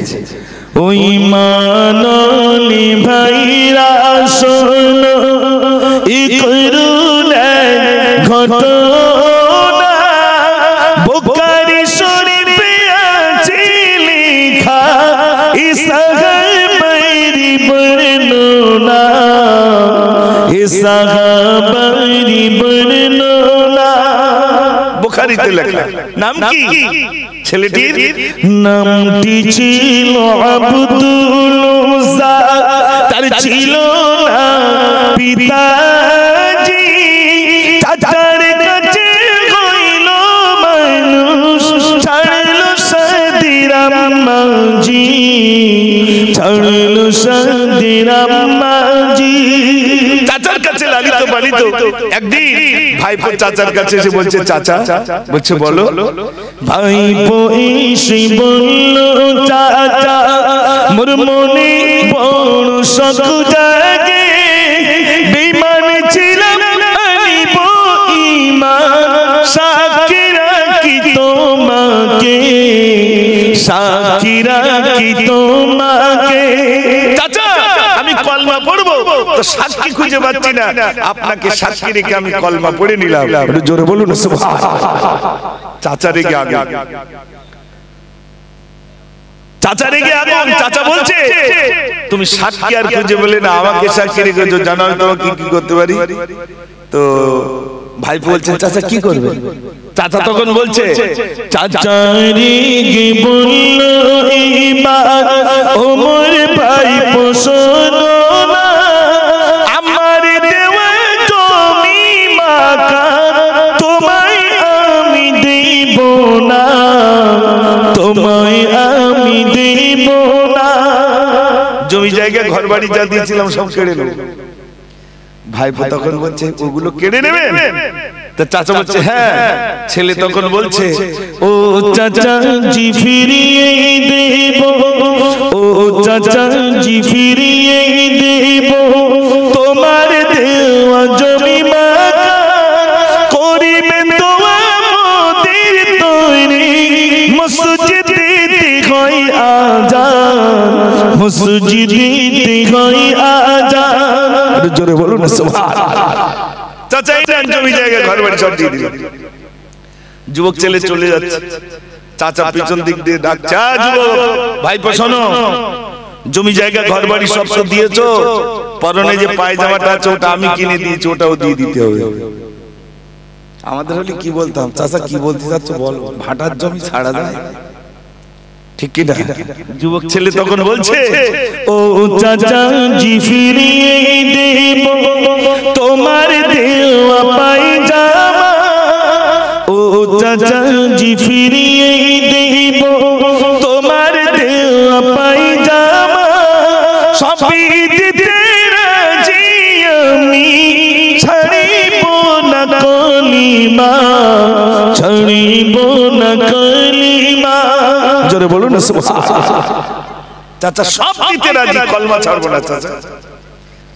ওই মাননি ভাইরা শোনো এই করুণা ঘটনা, বুখারী শরীফে আছে লেখা এই সাহাবায়ের বর্ণনা, এই সাহাবায়ের বর্ণনা। বুখারীতে লেখা। নাম কি ছেলেটির? নামটি ছিল আব্দুল উজ্জা, তার ছিল না পিতাজি, চাচার কাছে হইল মানুষ, ছাড়ল সাদির আম্মাজি, ছাড়ল সাদির আম্মাজি। চাচার কাছে লালিত পালিত। একদিন ভাইপো চাচার কাছে এসে বলছে, চাচা, বলছে বলো। ভাইপো এসে বলল, চাচা মোর মনে বড় শখ জাগে, বেঈমান ছিলাম আনিব ঈমান, সাক্ষী রাখি তোমাকে, সাক্ষী রাখি তোমাকে। চাচা আমি কলমা পড়বো, তো সাক্ষী খুঁজে পাচ্ছি না, আপনাকে সাক্ষী রেখে আমি কলমা পড়ে নিলাম। জোরে বলুন সুবহানাল্লাহ। চাচা রেগে আগুন, চাচা রেগে আগুন। চাচা বলছে, তুমি সাক্ষী আর খুঁজে বলে না, আমাকে সাক্ষী রেখে জানো আমি তোমাকে কি করতে পারি। তো ভাই বলছেন, চাচা কি করবে? চাচা তখন বলছে, চাচা রেগে বলল, এবার ওমর ভাই শোনো না, আমার দেওয়া জমি মাকা তোমায় আমি দেব না, তোমায় আমি দেব না। জমি জায়গা ঘর বাড়ি যা দিয়েছিলাম সব কেড়ে নেব। ভাইপো তখন বলছে, ওগুলো কেড়ে নেবেন? তো চাচা বলছে, হ্যাঁ। ছেলে তখন বলছে, ও চাচা জি ফিরিয়ে দেব, ও চাচা জি ফিরিয়ে দেব, তোমার দেওয়া জমি মাকা করিবেন দোয়া মোদের তৈরি, মসজিদে হয় আজান, মসজিদেতে হয় আজান। জোরে বলুন সুবহানাল্লাহ। চাচা এই নেন জমি জায়গা ঘর বাড়ি সব দিয়ে দিল। যুবক ছেলে চলে যাচ্ছে, চাচা পিছন দিক দিয়ে ডাকছে, যুবক ভাইপো শোনো, জমি জায়গা ঘর বাড়ি সব তো দিয়েছো, পরনে যে পায়জামাটা আছে ওটা আমি কিনে দিয়েছি, ওটাও দিয়ে দিতে হবে। আমাদের হলে কি বলতাম, চাচা কি বলতে চাচ্ছ বলো, ভাটার জমি ছাড়া যায়, ঠিক কি না? যুবক ছেলে তখন বলছে, ও চাচা জি ফিরিয়ে দেব তোমার দেওয়া পায়জামা, ও চাচা জি ফিরিয়ে দেব তোমার দেওয়া পায়জামা, সবই দিতে রাজি আমি, ছাড়িব না কলিমা, ছাড়িব না কলিমা। জোরে বলুন না সুবহানাল্লাহ। চাচা সব দিতে রাজি, কলমা ছাড়বো না। চাচা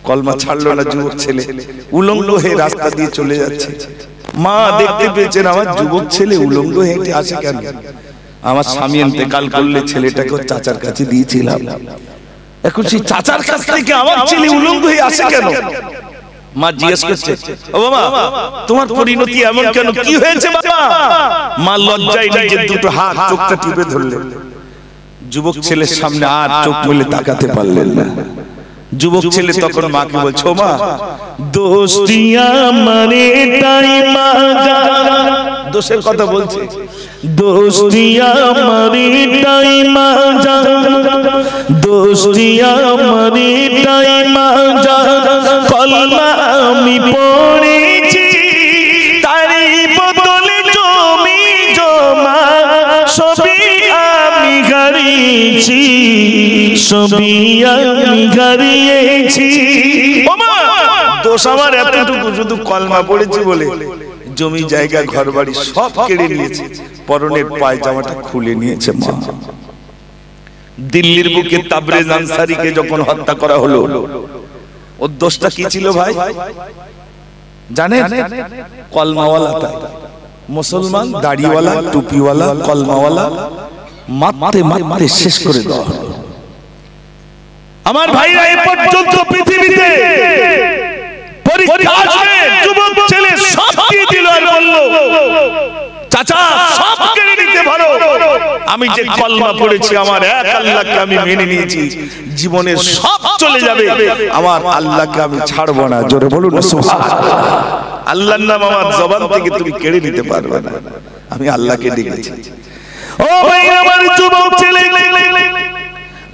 কলমা ছাড়লো না। যুবক ছেলে উলঙ্গ হয়ে রাস্তা দিয়ে চলে যাচ্ছে। মা দেখতে পেয়েছেন আমার যুবক ছেলে উলঙ্গ হেঁটে আসে কেন? আমার স্বামী ইন্তেকাল করলে ছেলেটাকে চাচার কাছে দিয়েছিলাম, এখন সেই চাচার কাছ থেকে আমার ছেলে উলঙ্গ হয়ে আসে কেন? মা জিজ্ঞেস করছে, ও বাবা তোমার পরিণতি এমন কেন, কি হয়েছে বাবা? মা লজ্জায় নিজের দুটো হাত চোখটা টিপে ধরলেন। যুবক ছেলের সামনে আর চোখ মেলে তাকাতে পারলেন না। যুবক ছেলে তখন মাকে বলছে, ও মা দোস্তিয়া মানে তাই মা জান, দোষের কথা বলছে, দোস্তিয়া মানে তাই মা জান, দোস্তিয়া মানে তাই মা জান, কলমা আমি পড়েছি তারই বদলে জমি জমা, সবই আমি হারিয়েছি, সবই আমি হারিয়েছি। দোষ আমার এতটুকু, শুধু কলমা পড়েছি বলে জমি জায়গা ঘর বাড়ি সব কেড়ে নিয়েছে, পরনের পায়জামাটা খুলে নিয়েছে মা। দিল্লির বুকে তাবরেজ আনসারীকে যখন হত্যা করা হলো, ওর দোষটা কি ছিল ভাই জানেন? কলমাওয়ালা, মুসলমান, দাড়িওয়ালা, টুপিওয়ালা, কলমাওয়ালা মারতে মারতে শেষ করে দেওয়া হলো। আমার ভাইরা এ পর্যন্ত পৃথিবীতে পরীক্ষা আসবে, যুবক ছেলে সব দিয়ে দিল আর বলল, চাচা সব কেড়ে নিতে পারো, আমি যে কলমা পড়েছি আমার এক আল্লাহকে আমি মেনে নিয়েছি, জীবনের সব চলে যাবে, আমার আল্লাহকে আমি ছাড়বো না। জোরে বলুন না সুবহানাল্লাহ। আল্লাহর নাম আমার জবান থেকে তুমি কেড়ে নিতে পারবে না, আমি আল্লাহকে ডেকেছি। ও ভাই আমার যুবক ছেলে,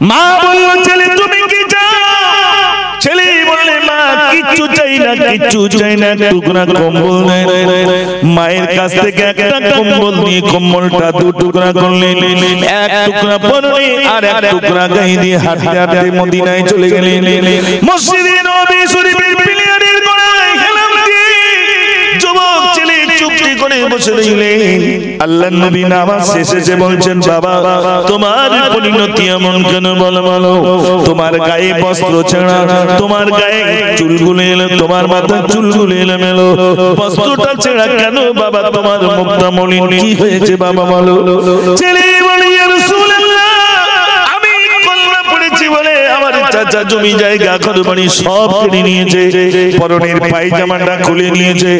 মা বলল, ছেলে তুমি কি চাও? ছেলে বললে, মা কিচ্ছু চাই না, কিচ্ছু চাই না, টুকরা কম্বল নেই। মায়ের কাছ থেকে একটা কম্বল নিয়ে কম্বলটা দু টুকরা করলেন, এক টুকরা পরনে আর এক টুকরা গায়ে দিয়ে হাঁটতে হাঁটতে মদিনায় চলে গেলেন। মসজিদে নববী শরীফের পিলারের গোড়ায় হেলাম দিয়ে যুবক ছেলে চুপটি করে বসে রইলেন। আল্লাহর নবী নামাজ শেষে বলছেন, বাবা তোমার পরিণতি এমন কেন বলো বলো, তোমার গায়ে বস্ত্র ছেঁড়া, তোমার গায়ে চুলগুলো এলো, তোমার মাথার চুলগুলো এলোমেলো, বস্ত্রটা ছেঁড়া কেন বাবা, তোমার মুখটা মলিন, কি হয়েছে বাবা বলো? ছেলে বলে, ইয়া রাসূলুল্লাহ আমি কলমা পড়েছি বলে আমার চাচা জমি জায়গা ঘর বাড়ি সব কেড়ে নিয়েছে, পরনের পায়জামাটা খুলে নিয়েছে।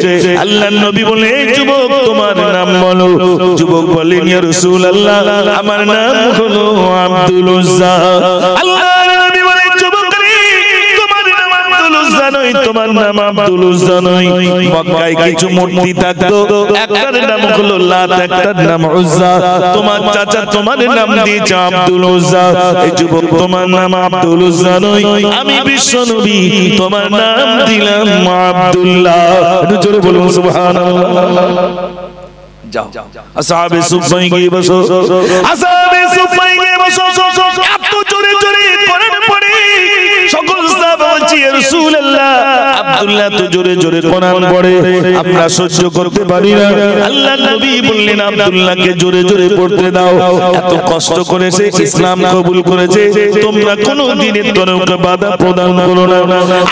আল্লাহর নবী বলে, যুবক তোমার নাম বলো। যুবক বলেন, ইয়া রাসূলুল্লাহ আমার নাম হলো আব্দুল উজ্জা। আল্লাহর নবী বলে, যুবক রে তোমার নাম আব্দুল উজ্জা নয়, তোমার নাম আব্দুল উজ্জা নয়। মক্কায় কিছু মূর্তি থাকতো, একটার নাম হলো লাত, একটার নাম উজ্জা। তোমার চাচা তোমার নাম দিয়েছে আব্দুল উজ্জা। এই যুবক তোমার নাম আব্দুল উজ্জা নয়, আমি বিশ্ব নবী তোমার নাম দিলাম আব্দুল্লাহ। জোরে বলুন সুবহানাল্লাহ। যাও আসহাবে সুফায় গিয়ে বসো, আসহাবে সুফায় গিয়ে বসো। এত জোরে জোরে কোরআন পড়ে সকল সাহাবা বলছে, ইয়া রাসূলুল্লাহ আব্দুল্লাহ তো জোরে জোরে কোরআন পড়ে, আমরা সহ্য করতে পারি না। আল্লাহর নবী বললেন, আব্দুল্লাহকে জোরে জোরে পড়তে দাও, এত কষ্ট করে সে ইসলাম কবুল করেছে, তোমরা কোনো দিনের তরফে বাধা প্রদান করো না।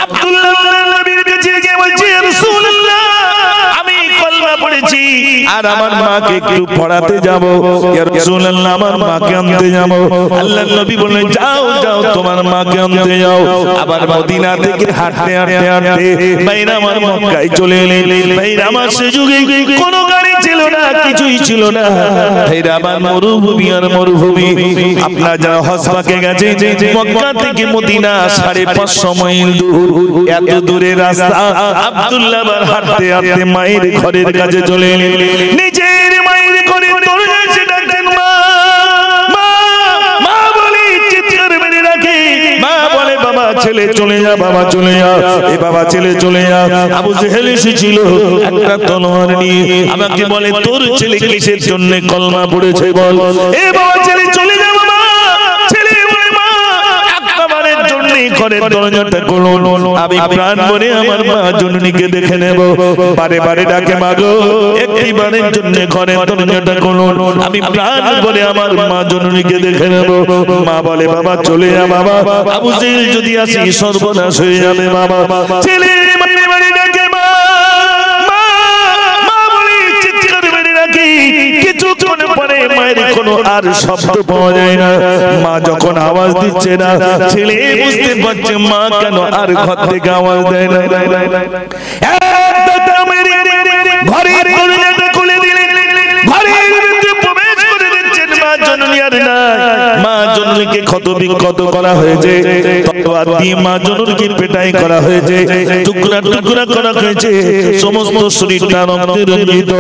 আব্দুল্লাহ নবীর কাছে গিয়ে বলছে, ইয়া রাসূলুল্লাহ আমি কলমা পড়ে পড়েছি আর আমার মাকে একটু পড়াতে যাব, ইয়া রাসূলুল্লাহ আমার মাকে আনতে যাব। আল্লাহর নবী বললেন যাও যাও তোমার মাকে আনতে যাও। আবার মদিনা থেকে হাঁটতে হাঁটতে হাঁটতে বাইরে আমার মক্কায় চলে এলেন। বাইরে আমার সে যুগে কোনো গাড়ি ছিল না, কিছুই ছিল না। বাইরে আমার মরুভূমি আর মরুভূমি। আপনারা যারা হজ পাকে গেছেন মক্কা থেকে মদিনা 550 মাইল দূর, এত দূরের রাস্তা আব্দুল্লাহ আবার হাঁটতে হাঁটতে মায়ের ঘরের কাছে চলে এলেন। নিজের মায়ের ঘরে দরজা এসে ডাকছেন মা মা মা বলে চিৎকার মেরে রাখে। মা বলে বাবা ছেলে চলে যা, বাবা চলে যা, এ বাবা ছেলে চলে যা। আবু জেহেল এসেছিল একটা তলোয়ার নিয়ে, আমাকে বলে তোর ছেলে কিসের জন্য কলমা পড়েছে বল। এ বাবা ছেলে চলে যা বাবা। ছেলে বলে মা একবারের জন্য ঘরের দরজাটা খুলুন, আমি প্রাণ ভরে আমার মা জননীকে দেখে নেব। বারে বারে ডাকে মাগো একটিবারের জন্য ঘরের দরজাটা খুলুন, আমি প্রাণ ভরে আমার মা জননীকে দেখে নেব। মা বলে বাবা চলে যা বাবা, আবু জেহেল যদি আসি সর্বনাশ হয়ে যাবে বাবা। ছেলে বারে বারে ডাকে মা মা মা বলে চিৎকার মেরে রাখি। কিছুক্ষণ পরে মায়ের কোনো আর শব্দ পাওয়া যায় না। মা যখন আওয়াজ দিচ্ছে না, ছেলে বুঝতে পারছে মা কেন আর ঘর থেকে আওয়াজ দেয় না। ঘরের দরজাটা খুলে দিলেন, ঘরের ভিতরে প্রবেশ করে দিচ্ছেন মা জননী আর নাই। মা জননীকে ক্ষত বিক্ষত করা হয়েছে, তলোয়ার দিয়ে মা জননীকে পেটাই করা হয়েছে, টুকরা টুকরা করা হয়েছে, সমস্ত শরীরটা রক্তে রঞ্জিত।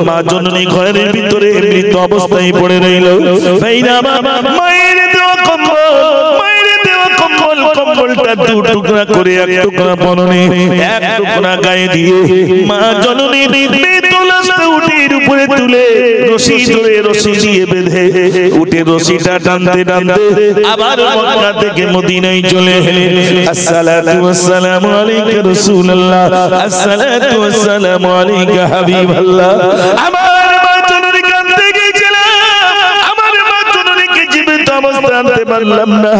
মা জননী ঘরের ভিতরে মৃত অবস্থায় পড়ে রইল। ভাইরা মায়ের দেওয়া কম্বল, মায়ের দেওয়া কম্বল, কম্বলটা দু টুকরা করে এক টুকরা পরনে এক টুকরা গায়ে দিয়ে মা জননী উটের উপরে তুলে রশি ধরে রশি দিয়ে বেঁধে উটের রশিটা টানতে টানতে আবার মক্কা থেকে মদিনায় চলে এলেন। আসসালাতু ওয়াসসালামু আলাইকা রাসূলুল্লাহ, আসসালাতু ওয়াসসালামু আলাইকা হাবিবাল্লাহ। আমার মা জননী কাঁদতে গিয়েছিলেন, আমার মা জননীকে জীবিত অবস্থায় আনতে পারলাম না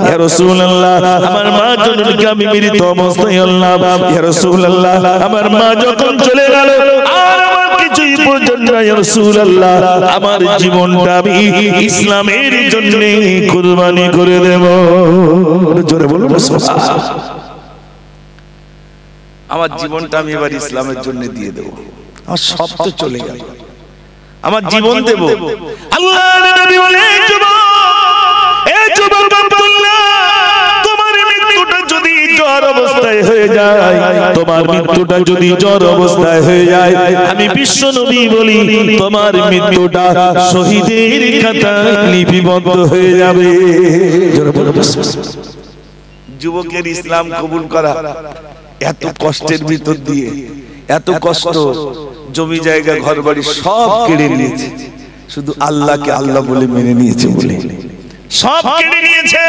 ইয়া রাসূলুল্লাহ। আমার মা জননীকে আমি মৃত অবস্থায় আনলাম ইয়া রাসূলুল্লাহ। আমার মা যখন চলে গেল আর আমার কিছুই প্রয়োজন নাই ইয়া রাসূলুল্লাহ। আমার জীবনটা আমি ইসলামের জন্য কুরবানি করে দেব। জোরে বলুন সুবহানাল্লাহ। আমার জীবনটা আমি এবার ইসলামের জন্য দিয়ে দেব। আমার সব তো চলে গেল, আমার জীবন দেব। আল্লাহর নবী বলেন যুবক, এ যুবক আব্দুল্লাহ, তোমার মৃত্যুটা যদি জ্বর অবস্থায় হয়ে যায়, তোমার মৃত্যুটা যদি জ্বর অবস্থায় হয়ে যায়, আমি বিশ্ব নবী বলি তোমার মৃত্যুটা শহীদের খাতায় লিপিবদ্ধ হয়ে যাবে। যুবকের ইসলাম কবুল করা এত কষ্টের ভিতর দিয়ে, এত কষ্ট, জমি জায়গা ঘর বাড়ি সব কেড়ে নিয়েছে, শুধু আল্লাহকে আল্লাহ বলে মেনে নিয়েছে বলে সব কেড়ে নিয়েছে।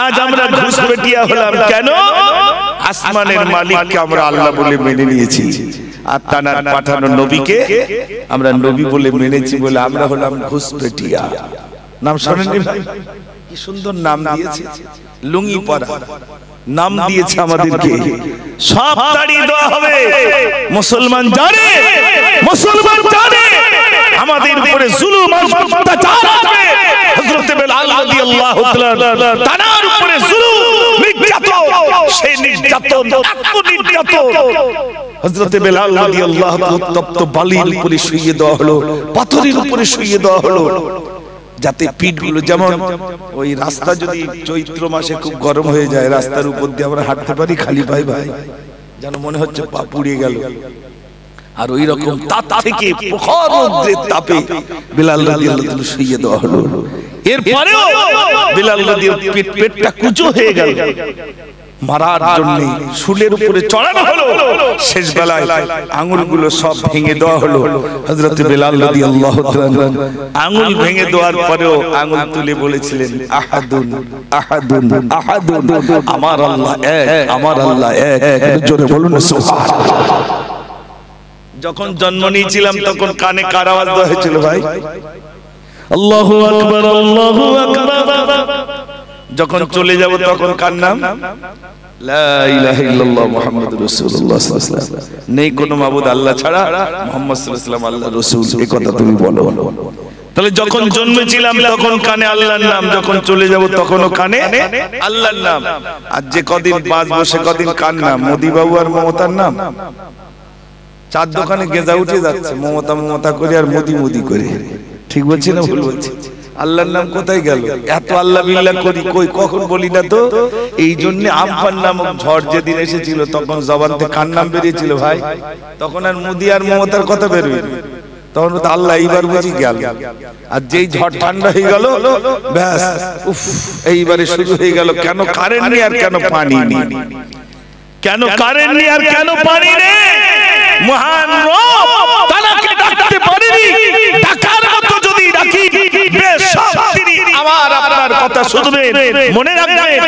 আজ আমরা ঘুষপেটিয়া হলাম কেন? আসমানের মালিককে আমরা আল্লাহ বলে মেনে নিয়েছি, আর তার পাঠানো নবীকে আমরা নবী বলে মেনেছি বলে আমরা হলাম ঘুষপেটিয়া। নাম শোনেননি ভাই? কি সুন্দর নাম দিয়েছে, লুঙ্গি পরা নাম দিয়েছে আমাদেরকে। সব তাড়িয়ে দেওয়া হবে। মুসলমান জানে, মুসলমান জানে আমাদের উপরে জুলুম অত্যাচার হবে। হযরত বেলাল রাদিয়াল্লাহু তাআলা তার উপরে জুলুম নির্যাতন, সেই নির্যাতন নির্যাতন হযরত বেলাল রাদিয়াল্লাহু তাআলা উত্তপ্ত বালির উপরে শুইয়ে দেওয়া হলো, পাথরের উপরে শুইয়ে দেওয়া হলো, যাতে পিঠগুলো, যেমন ওই রাস্তা যদি চৈত্র মাসে খুব গরম হয়ে যায়, রাস্তার উপর দিয়ে আমরা হাঁটতে পারি খালি পায়ে, ভাই যেন মনে হচ্ছে পা পুড়িয়ে গেল। আর ওই রকম তাপ থেকে প্রখর রৌদ্রের তাপে বিলাল রাদিয়াল্লাহু তাআলা শুইয়ে দেওয়া হলো। এরপরেও বিলাল রাদিয়াল্লাহু পেটটা কুঁচো হয়ে গেল, মারার জন্য শুলের উপরে চড়ানো হলো। শেষ বেলায় আঙ্গুলগুলো সব ভেঙে দেওয়া হলো। হযরত বেলাল রাদিয়াল্লাহু তাআলা আঙ্গুল ভেঙে দেওয়ার পরেও আঙ্গুল তুলে বলেছিলেন আহাদুন আহাদুন আহাদুন, আমার আল্লাহ এক, আমার আল্লাহ এক। জোরে বলুন সুবহানাল্লাহ। যখন জন্ম নিয়েছিলাম তখন কানে কার আওয়াজ দেওয়া হয়েছিল ভাই? আল্লাহু আকবার, আল্লাহু আকবার। যখন চলে যাব তখন কার নাম? লা ইলাহা ইল্লাল্লাহ মুহাম্মাদুর রাসূলুল্লাহ সাল্লাল্লাহু আলাইহি ওয়াসাল্লাম, নেই কোনো মাবুদ আল্লাহ ছাড়া, মুহাম্মদ সাল্লাল্লাহু আলাইহি ওয়াসাল্লাম আল্লাহর রাসূল, এই কথা তুমি বলো। তাহলে যখন জন্মেছিলাম তখন কানে আল্লাহর নাম, যখন চলে যাব তখনও কানে আল্লাহর নাম। আর যে কদিন বাঁচবো সে কদিন কার নাম? মোদি বাবু আর মমতার নাম। চার দোকানে গেজা উঠে যাচ্ছে, মমতা মমতা করে আর মোদি মোদি করে। ঠিক বলছি না ভুল বলছি? আল্লাহর নাম কোথায় গেল? এত আল্লাহ বিল্লাহ করি, কই কখন বলি না তো। এই জন্য আমফান নামক ঝড় যেদিন এসেছিল তখন জবান থেকে কার নাম বেরিয়েছিল ভাই? তখন আর মোদি আর মমতার কথা বেরোয়, তখন তো আল্লাহ এইবার বুঝি গেল। আর যেই ঝড় ঠান্ডা হয়ে গেল, ব্যাস উফ, এইবারে শুরু হয়ে গেল কেন কারেন্ট নেই আর কেন পানি নেই, কেন কারেন্ট নেই আর কেন পানি নেই। মহান রব তালাকে ডাকতে পারিনি, ডাকার মতো যদি ডাকি বেশক তিনি আমার আপনার কথা শুনবেন। মনে রাখবেন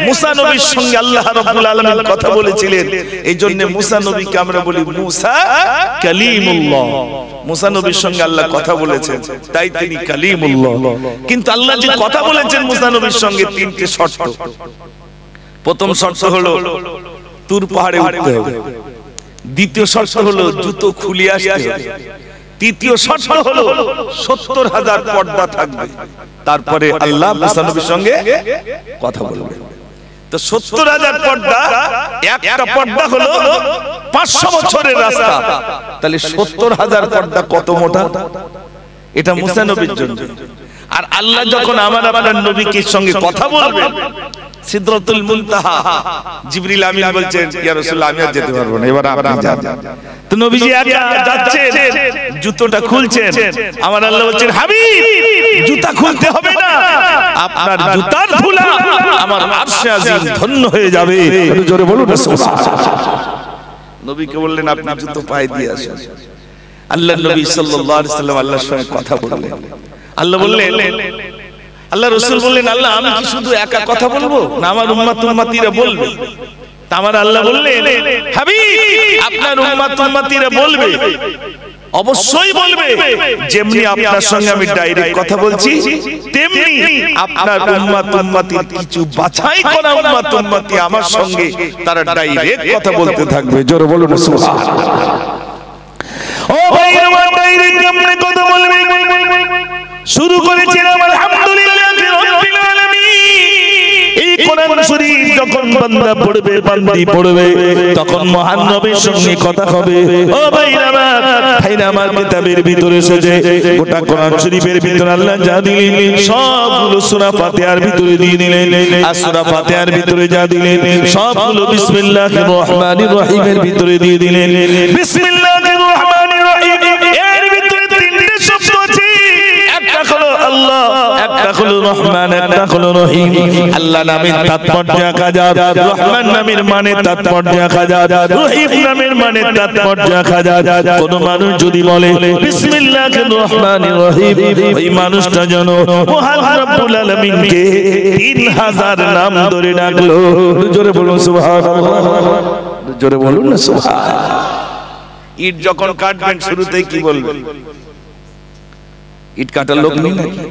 মুসা নবীর সঙ্গে আল্লাহ রাব্বুল আলামিন কথা বলেছিলেন, এইজন্য মুসা নবীকে আমরা বলি মুসা কালিমুল্লাহ। মুসা নবীর সঙ্গে আল্লাহ কথা বলেছেন, তাই তিনি কালিমুল্লাহ। কিন্তু আল্লাহ যে কথা বলেছেন মুসা নবীর সঙ্গে তিনটে শর্ত। প্রথম শর্ত হলো তুর পাহাড়ে উঠতে হবে, দ্বিতীয় শর্ত হলো জুতো খুলে আসতে হবে, তৃতীয় শর্ত হলো ৭০,০০০ পর্দা থাকবে। তারপরে আল্লাহ মুসা নবীর সঙ্গে কথা বলবে। তো ৭০,০০০ পর্দা, একটা পর্দা হলো ৫০০ বছরের রাস্তা, তাহলে ৭০,০০০ পর্দা কত মোটা? এটা মুসা নবীর জন্য। আর আল্লাহ যখন আমার আপনার নবীর সঙ্গে কথা বলবেন, সিদরাতুল মুনতাহা, জিবরিল আমিন বলছেন ইয়া রাসূলুল্লাহ আমি আর যেতে পারবো না, এবার আপনি যান। তো নবীজি একা যাচ্ছেন, জুতোটা খুলছেন, আমার আল্লাহ বলছেন হাবিব জুতা খুলতে হবে না, আপনার জুতার ধুলা আমার আরশে আজিম ধন্য হয়ে যাবে। একটু জোরে বলুন না সুবহানাল্লাহ। নবীকে বললেন আপনি জুতো পায়ে দিয়ে আসেন। আল্লাহ নবী সাল্লাল্লাহু আলাইহি ওয়াসাল্লাম আল্লাহর সঙ্গে কথা বললেন। আল্লাহ বললেন, আল্লাহ রাসূল বললেন আল্লাহ আমি কি শুধু একা কথা বলবো না আমার উম্মত উম্মতিরা বলবে? তা আমার আল্লাহ বললেন হাবিব আপনার উম্মত উম্মতিরা বলবে, অবশ্যই বলবে। যেমনি আপনার সঙ্গে আমি ডাইরেক্ট কথা বলছি, তেমনি আপনার উম্মত উম্মতির কিছু বাছাই করা উম্মত উম্মতি আমার সঙ্গে তারা ডাইরেক্ট কথা বলতে থাকবে। জোরে বলুন সুবহানাল্লাহ। ও ভাই আমার ডাইরেক্ট কেমনে কথা বলবে? শুরু করেছিলাম আলহামদুলিল্লাহ রাব্বিল আলামিন। এই কোরআন শরীফ যখন বান্দা পড়বে, বান্দি পড়বে, তখন মহান নবীর সঙ্গে কথা হবে। ও ভাইরা আমার কিতাবের ভিতরে এসেছে গোটা কোরআন শরীফের ভিতরে আল্লাহ যা দিলেন সবগুলো সূরা ফাতিহার ভিতরে দিয়ে দিলেন। আর সূরা ফাতিহার ভিতরে যা দিলেন সবগুলো বিসমিল্লাহির রহমানির রহিমের ভিতরে দিয়ে দিলেন। বিসমিল্লাহির রহমানির রহিম এর ভিতরে তিনটে শব্দ আছে, একটা হলো আল্লাহ, একটা হলো রহমান, একটা হলো রহিম। আল্লাহ নামের তাৎপর্য ১০০০, রহমান নামের মানে তাৎপর্য ১০০০, রহিম নামের মানে তাৎপর্য ১০০০। কোন মানুষ যদি বলে বিসমিল্লাহির রহমানির রহিম, ওই মানুষটা যেন মহান রব্বুল আলামিনকে ৩০০০ নাম ধরে ডাকলো। জোরে বলুন সুবহানাল্লাহ, জোরে বলুন না সুবহানাল্লাহ। ইট যখন কাটবেন শুরুতেই কি বলবেন? ইট কাটার লোক নেই নাকি?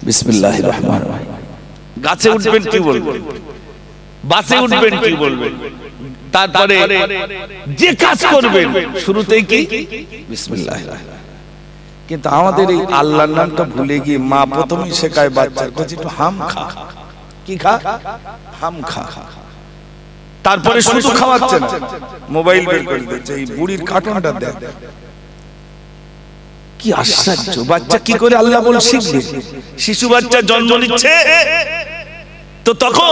বিসমিল্লাহির রহমানির রহিম। গাছে উঠবেন কি বলবেন? বাসে উঠবেন কি বলবেন? তারপরে যে কাজ করবেন শুরুতেই কি? বিসমিল্লাহির রহমানির রহিম। কিন্তু আমাদের এই আল্লাহর নামটা ভুলে গিয়ে মা প্রথমেই শেখায় বাচ্চার কাছে একটু হাম খা। কি খা? হাম খা। তারপরে শুধু খাওয়াচ্ছে না, মোবাইল বের করে দিচ্ছে, এই বুড়ির কার্টুনটা দেখ। কি আশ্চর্য! বাচ্চা কি করে আল্লাহ বল শিখবে? শিশু বাচ্চা জন্ম নিচ্ছে তো তখন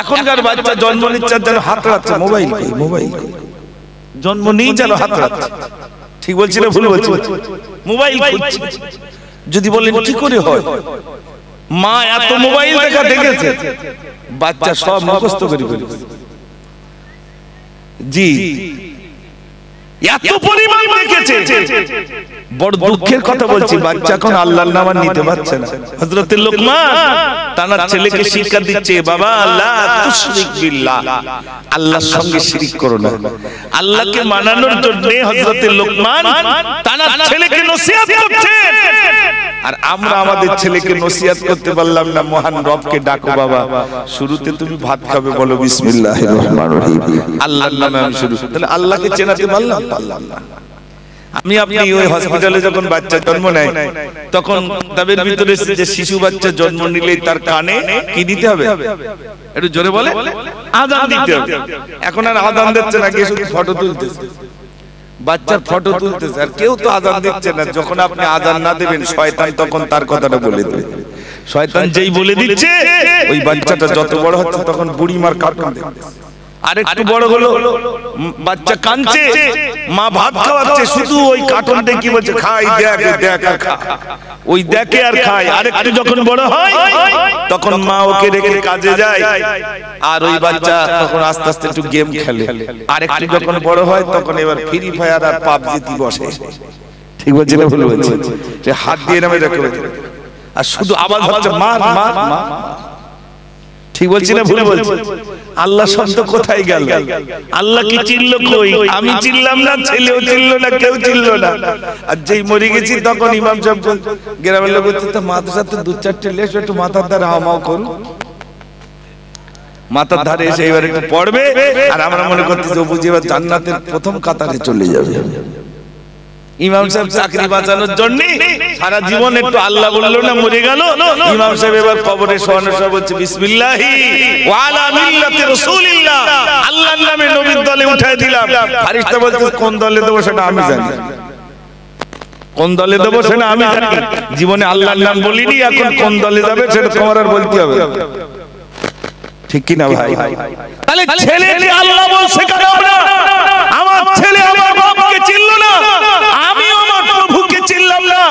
এখনকার বাচ্চা জন্ম নিচ্ছে যেন হাত রাখছে মোবাইল, মোবাইল জন্ম নেই যেন হাত রাখছে। ঠিক বলছি না ভুল বলছি? মোবাইল খুঁজছে। যদি বলেন কি করে হয়, মা এত মোবাইল দেখা দেখেছে, বাচ্চা সব মুখস্থ করে ফেলেছে। জি এত পরিমাণ দেখেছে। বড় দুঃখের কথা বলছি, বাচ্চা এখন আল্লাহর নাম আর নিতে পারছে না। হযরত লোকমান তার ছেলেকে শিক্ষা দিচ্ছে, বাবা লা তুশরিক বিল্লাহ, আল্লাহর সঙ্গে শিরক করো না। আল্লাহকে মানানোর জন্য হযরত লোকমান তার ছেলেকে নসিহত করছেন। আর আমরা আমাদের ছেলেকে নসিহত করতে পারলাম না, মহান রবকে ডাকো বাবা, শুরুতে তুমি ভাত খাবে বলো বিসমিল্লাহির রহমানির রহিম, আল্লাহর নামে আমি শুরু। তাহলে আল্লাহকে চেনাতে পারলাম না। আমি আপনি ওই হসপিটালে যখন বাচ্চা জন্ম নেয়, তখন তাদের ভিতরে যে শিশু বাচ্চা জন্ম নিলেই তার কানে কি দিতে হবে, একটু জোরে বলে, আযান দিতে হবে। এখন আর আযান দিচ্ছে না, কে শুধু ফটো তুলতেছে, বাচ্চার ফটো তুলতেছে, আর কেউ তো আযান দিচ্ছে না। যখন আপনি আযান না দেবেন, শয়তান তখন তার কথাটা বলে দেবে। শয়তান যেই বলে দিচ্ছে, ওই বাচ্চাটা যত বড় হচ্ছে তখন বুড়িমার কার্টুন দেখবে। আর একটু বড় হলো, বাচ্চা কাঁদছে, মা ভাত খাওয়াচ্ছে, শুধু ওই কার্টুন দেখি বলছে খাই, দেখ আর খা, ওই দেখে আর খায়। আর একটু যখন বড় হয়, তখন মা ওকে রেখে কাজে যায়, আর ওই বাচ্চা তখন আস্তে আস্তে একটু গেম খেলে। আর একটু যখন বড় হয়, তখন এবার ফ্রি ফায়ার আর পাবজিতে বসে। ঠিক বলছি না ভুল বলছি? যে হাত দিয়ে নামে রেখে, আর শুধু আওয়াজ হচ্ছে মার মার মার। ঠিক বলছি না ভুল বলছি? আল্লাহ শব্দ কোথায় গেল? আল্লাহ কি চিনলো কই? আমি চিনলাম না, ছেলেও চিনলো না, কেউ চিনলো না। আর যেই মরে গেছি, তখন ইমাম সাহেব গ্রামের লোক বলছে, মাদ্রাসাতে দু চারটে লেস একটু মাথার ধারে হামাও করুন। মাথার ধারে এসে এবার একটু পড়বে, আর আমরা মনে করতেছি ও বুঝি এবার জান্নাতের প্রথম কাতারে চলে যাবে। ইমাম সাহেব চাকরি বাঁচানোর জন্য সারা জীবন একটু আল্লাহ বললো না, মরে গেল। ইমাম সাহেব এবার কবরে শোয়ানোর সময় বলছে বিসমিল্লাহি ওয়া আলা মিল্লাতি রাসূলিল্লাহ, আল্লাহর নামে নবীর দলে উঠায় দিলাম। ফেরেশতা বলছে কোন দলে দেবো সেটা আমি জানি, কোন দলে দেবো সেটা আমি জানি। জীবনে আল্লাহর নাম বলিনি, এখন কোন দলে যাবে সেটা তোমার আর বলতে হবে। ঠিক কি না ভাই? তাহলে ছেলেকে আল্লাহ বলছে কেন? আমার ছেলে আমার বাপকে চিনলো না, আমিও আমার প্রভুকে চিনলাম না,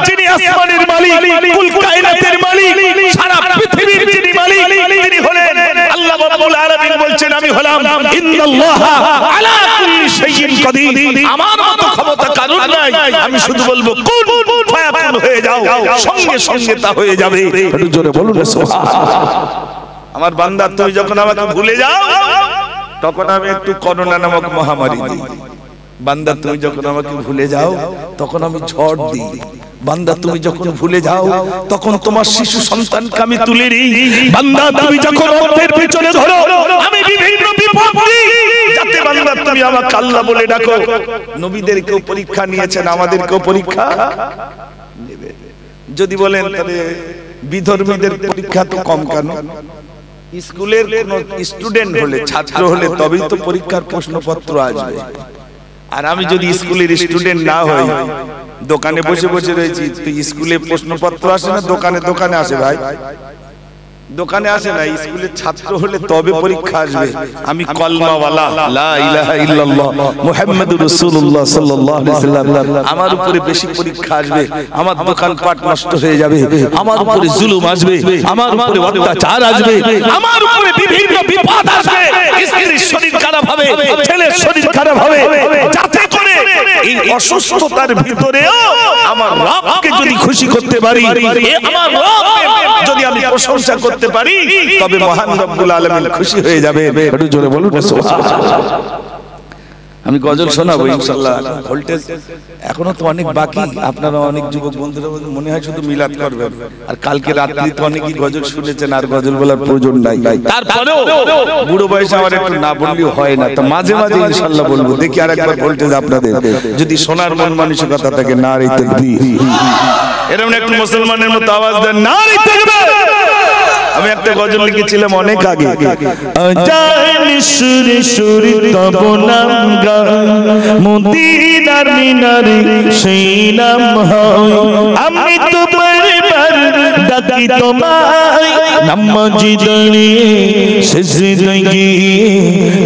যিনি আসমানের মালিক, কুল কায়নাতের মালিক, সারা পৃথিবীর যিনি মালিক, তিনি হলেন আল্লাহ রাব্বুল আলামিন। বলছেন আমি হলাম ইন্নাল্লাহা আলা কুল্লি শাইইন কাদির, আমার মতো ক্ষমতা কারোর নাই। আমি শুধু বলবো কুন ফায়াকুন হয়ে যাও, সঙ্গে সঙ্গে তা হয়ে যাবে। একটু জোরে বলুন সুবহানাল্লাহ। আমার বান্দা, তুমি যখন আমাকে ভুলে যাও, তখন আমি একটু করোনা নামক মহামারী দিই। বান্দা, তুমি যখন আমাকে ভুলে যাও, তখন আমি ঝড় দিই। বান্দা, তুমি যখন ভুলে যাও, তখন তোমার শিশু সন্তানকে আমি তুলে নিই। বান্দা, তুমি যখন অর্থের পিছনে ধরো, আমি বিভিন্ন বিপদ দিই, যাতে বান্দা তুমি আমাকে আল্লাহ বলে ডাকো। নবীদেরকেও পরীক্ষা নিয়েছেন, আমাদেরকেও পরীক্ষা নেবে। যদি বলেন তাহলে বিধর্মীদের পরীক্ষা তো কম কেন? স্কুলের কোন স্টুডেন্ট হলে, ছাত্র হলে তবেই তো পরীক্ষার প্রশ্নপত্র আসবে। আর আমি যদি স্কুলের স্টুডেন্ট না হই, দোকানে বসে বসে রয়েছি, তো স্কুলে প্রশ্নপত্র আসে না, দোকানে দোকানে আসে ভাই, দোকানে আসে না। স্কুলের ছাত্র হলে তবে পরীক্ষা আসবে। আমি কলমাওয়ালা, লা ইলাহা ইল্লাল্লাহ মুহাম্মাদুর রাসূলুল্লাহ সাল্লাল্লাহু আলাইহি ওয়াসাল্লাম, আমার উপরে বেশি পরীক্ষা আসবে। আমার দোকানপাট নষ্ট হয়ে যাবে, আমার উপরে জুলুম আসবে, আমার উপরে অত্যাচার আসবে, আমার উপরে বিভিন্ন বিপদ আসবে। স্ত্রীর শরীর খারাপ হবে, ছেলের শরীর খারাপ হবে, যাতে করে এই অসুস্থতার ভিতরেও আমার রবকে যদি খুশি করতে পারি, আমার রবকে যদি আমি প্রশংসা করতে পারি, তবে মহান রব্বুল আলামিন খুশি হয়ে যাবে। একটু জোরে বলুন সুবহানাল্লাহ। আমি গজল শোনাবো ইনশাআল্লাহ। ভোল্টেজ এখনো তো অনেক বাকি, আপনারা অনেক যুবক বন্ধুরা মনে হয় শুধু মিলাদ করবেন, আর কালকে রাত্রি তো অনেকেই গজল শুনেছেন, আর গজল বলার প্রয়োজন নাই। তারপরেও বুড়ো বয়সে আমার একটু না বললেও হয় না, তো মাঝে মাঝে ইনশাআল্লাহ বলবো। দেখি আরেকবার ভোল্টেজ আপনাদের যদি শোনার মন মানসিকতা থাকে, নারে তাকবীর, এরকম একটু মুসলমানের মতো আওয়াজ দেন, নারে তাকবীর। আমি একটা গজল লিখেছিলাম অনেক আগে, আজান সুরে সুরে তব নাম গায়, মদিনার মিনারে সেই নাম হয়। আমি তোমার বার ডাকি তোমায়, নামাজি দাঁড়িয়ে সিজদায় গিয়ে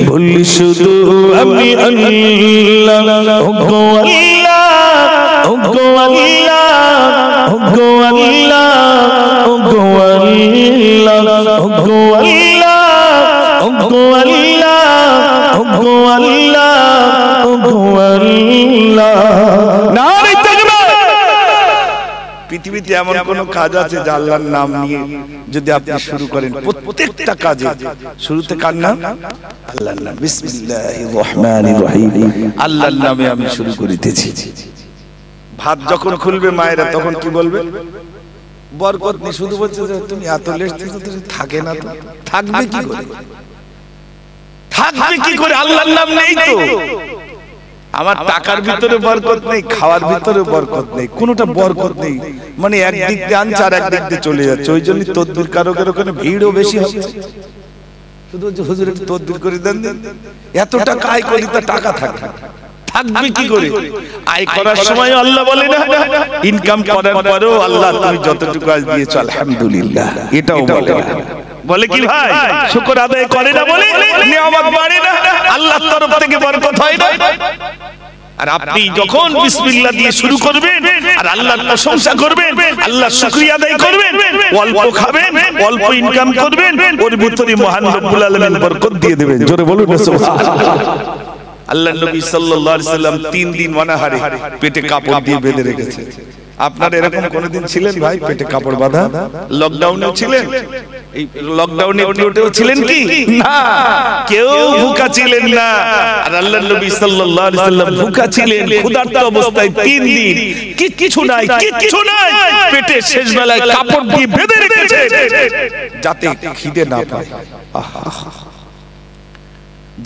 বলি শুধু আমি আল্লাহ, ও গো আল্লাহ, ও গো আল্লাহ, ও গো আল্লাহ, ও গো আল্লাহ, ও গো আল্লাহ, ও গো আল্লাহ, ও গো আল্লাহ, ও গো আল্লাহ। আলহামদুলিল্লাহ, নারে তাকবীর। পৃথিবীতে এমন কোন কাজ আছে যে আল্লাহর নাম নিয়ে যদি আপনি শুরু করেন, প্রত্যেকটা কাজে শুরুতে কার নাম? আল্লাহর নাম। বিসমিল্লাহির রহমানির রহিম, আল্লাহর নামে আমি শুরু করিতেছি। ভাত যখন খুলবে মায়েরা তখন কি বলবে? বরকত নেই, শুধু বলছে যে তুমি এত লেট থাকে না, তো থাকবে কি করে? থাকবে কি করে? আল্লাহর নাম নেই তো। আমার টাকার ভিতরে বরকত নেই, খাওয়ার ভিতরে বরকত নেই, কোনোটা বরকত নেই, মানে একদিক দিয়ে আনছে আর একদিক দিয়ে চলে যাচ্ছে। ওই জন্য তদবির কারকের ওখানে ভিড়ও বেশি হচ্ছে। শুধু হুজুর একটু তদবির করে দেন, এত টাকা আয় করি তা টাকা থাকে, থাকবে কি করে? আয় করার সময় আল্লাহ বলে না, ইনকাম করার পরেও আল্লাহ তুমি যতটুকু আজ দিয়েছো আলহামদুলিল্লাহ, এটাও বলে না। বলে কি ভাই? শুকর আদায় করে না বলে নিয়ামত বাড়ে না, আল্লাহর তরফ থেকে বরকত হয় না। আর আপনি যখন বিসমিল্লাহ দিয়ে শুরু করবেন আর আল্লাহর প্রশংসা করবেন, আল্লাহর শুকরিয়া আদায় করবেন, অল্প খাবেন, অল্প ইনকাম করবেন, ওর ভিতরে মহান রব্বুল আলামিন বরকত দিয়ে দেবেন। জোরে বলুন সুবহানাল্লাহ। আল্লাহর নবী সাল্লাল্লাহু আলাইহি সাল্লাম 3 দিন অনাহারে পেটে কাপড় দিয়ে বেঁধে রেখেছে। আপনারা এরকম কোনদিন ছিলেন ভাই পেটে কাপড় বাঁধা? লকডাউনেও ছিলেন? এই লকডাউনে পিরিয়ডেও ছিলেন কি? না, কেউ ভুকা ছিলেন না। আর আল্লাহর নবী সাল্লাল্লাহু আলাইহি সাল্লাম ভুকা ছিলেন, ক্ষুধার্ত অবস্থায় 3 দিন কিচ্ছু নাই, কিচ্ছু নাই, পেটে শেষ বেলায় কাপড় দিয়ে বেঁধে রেখেছে যাতে খিদে না পায়।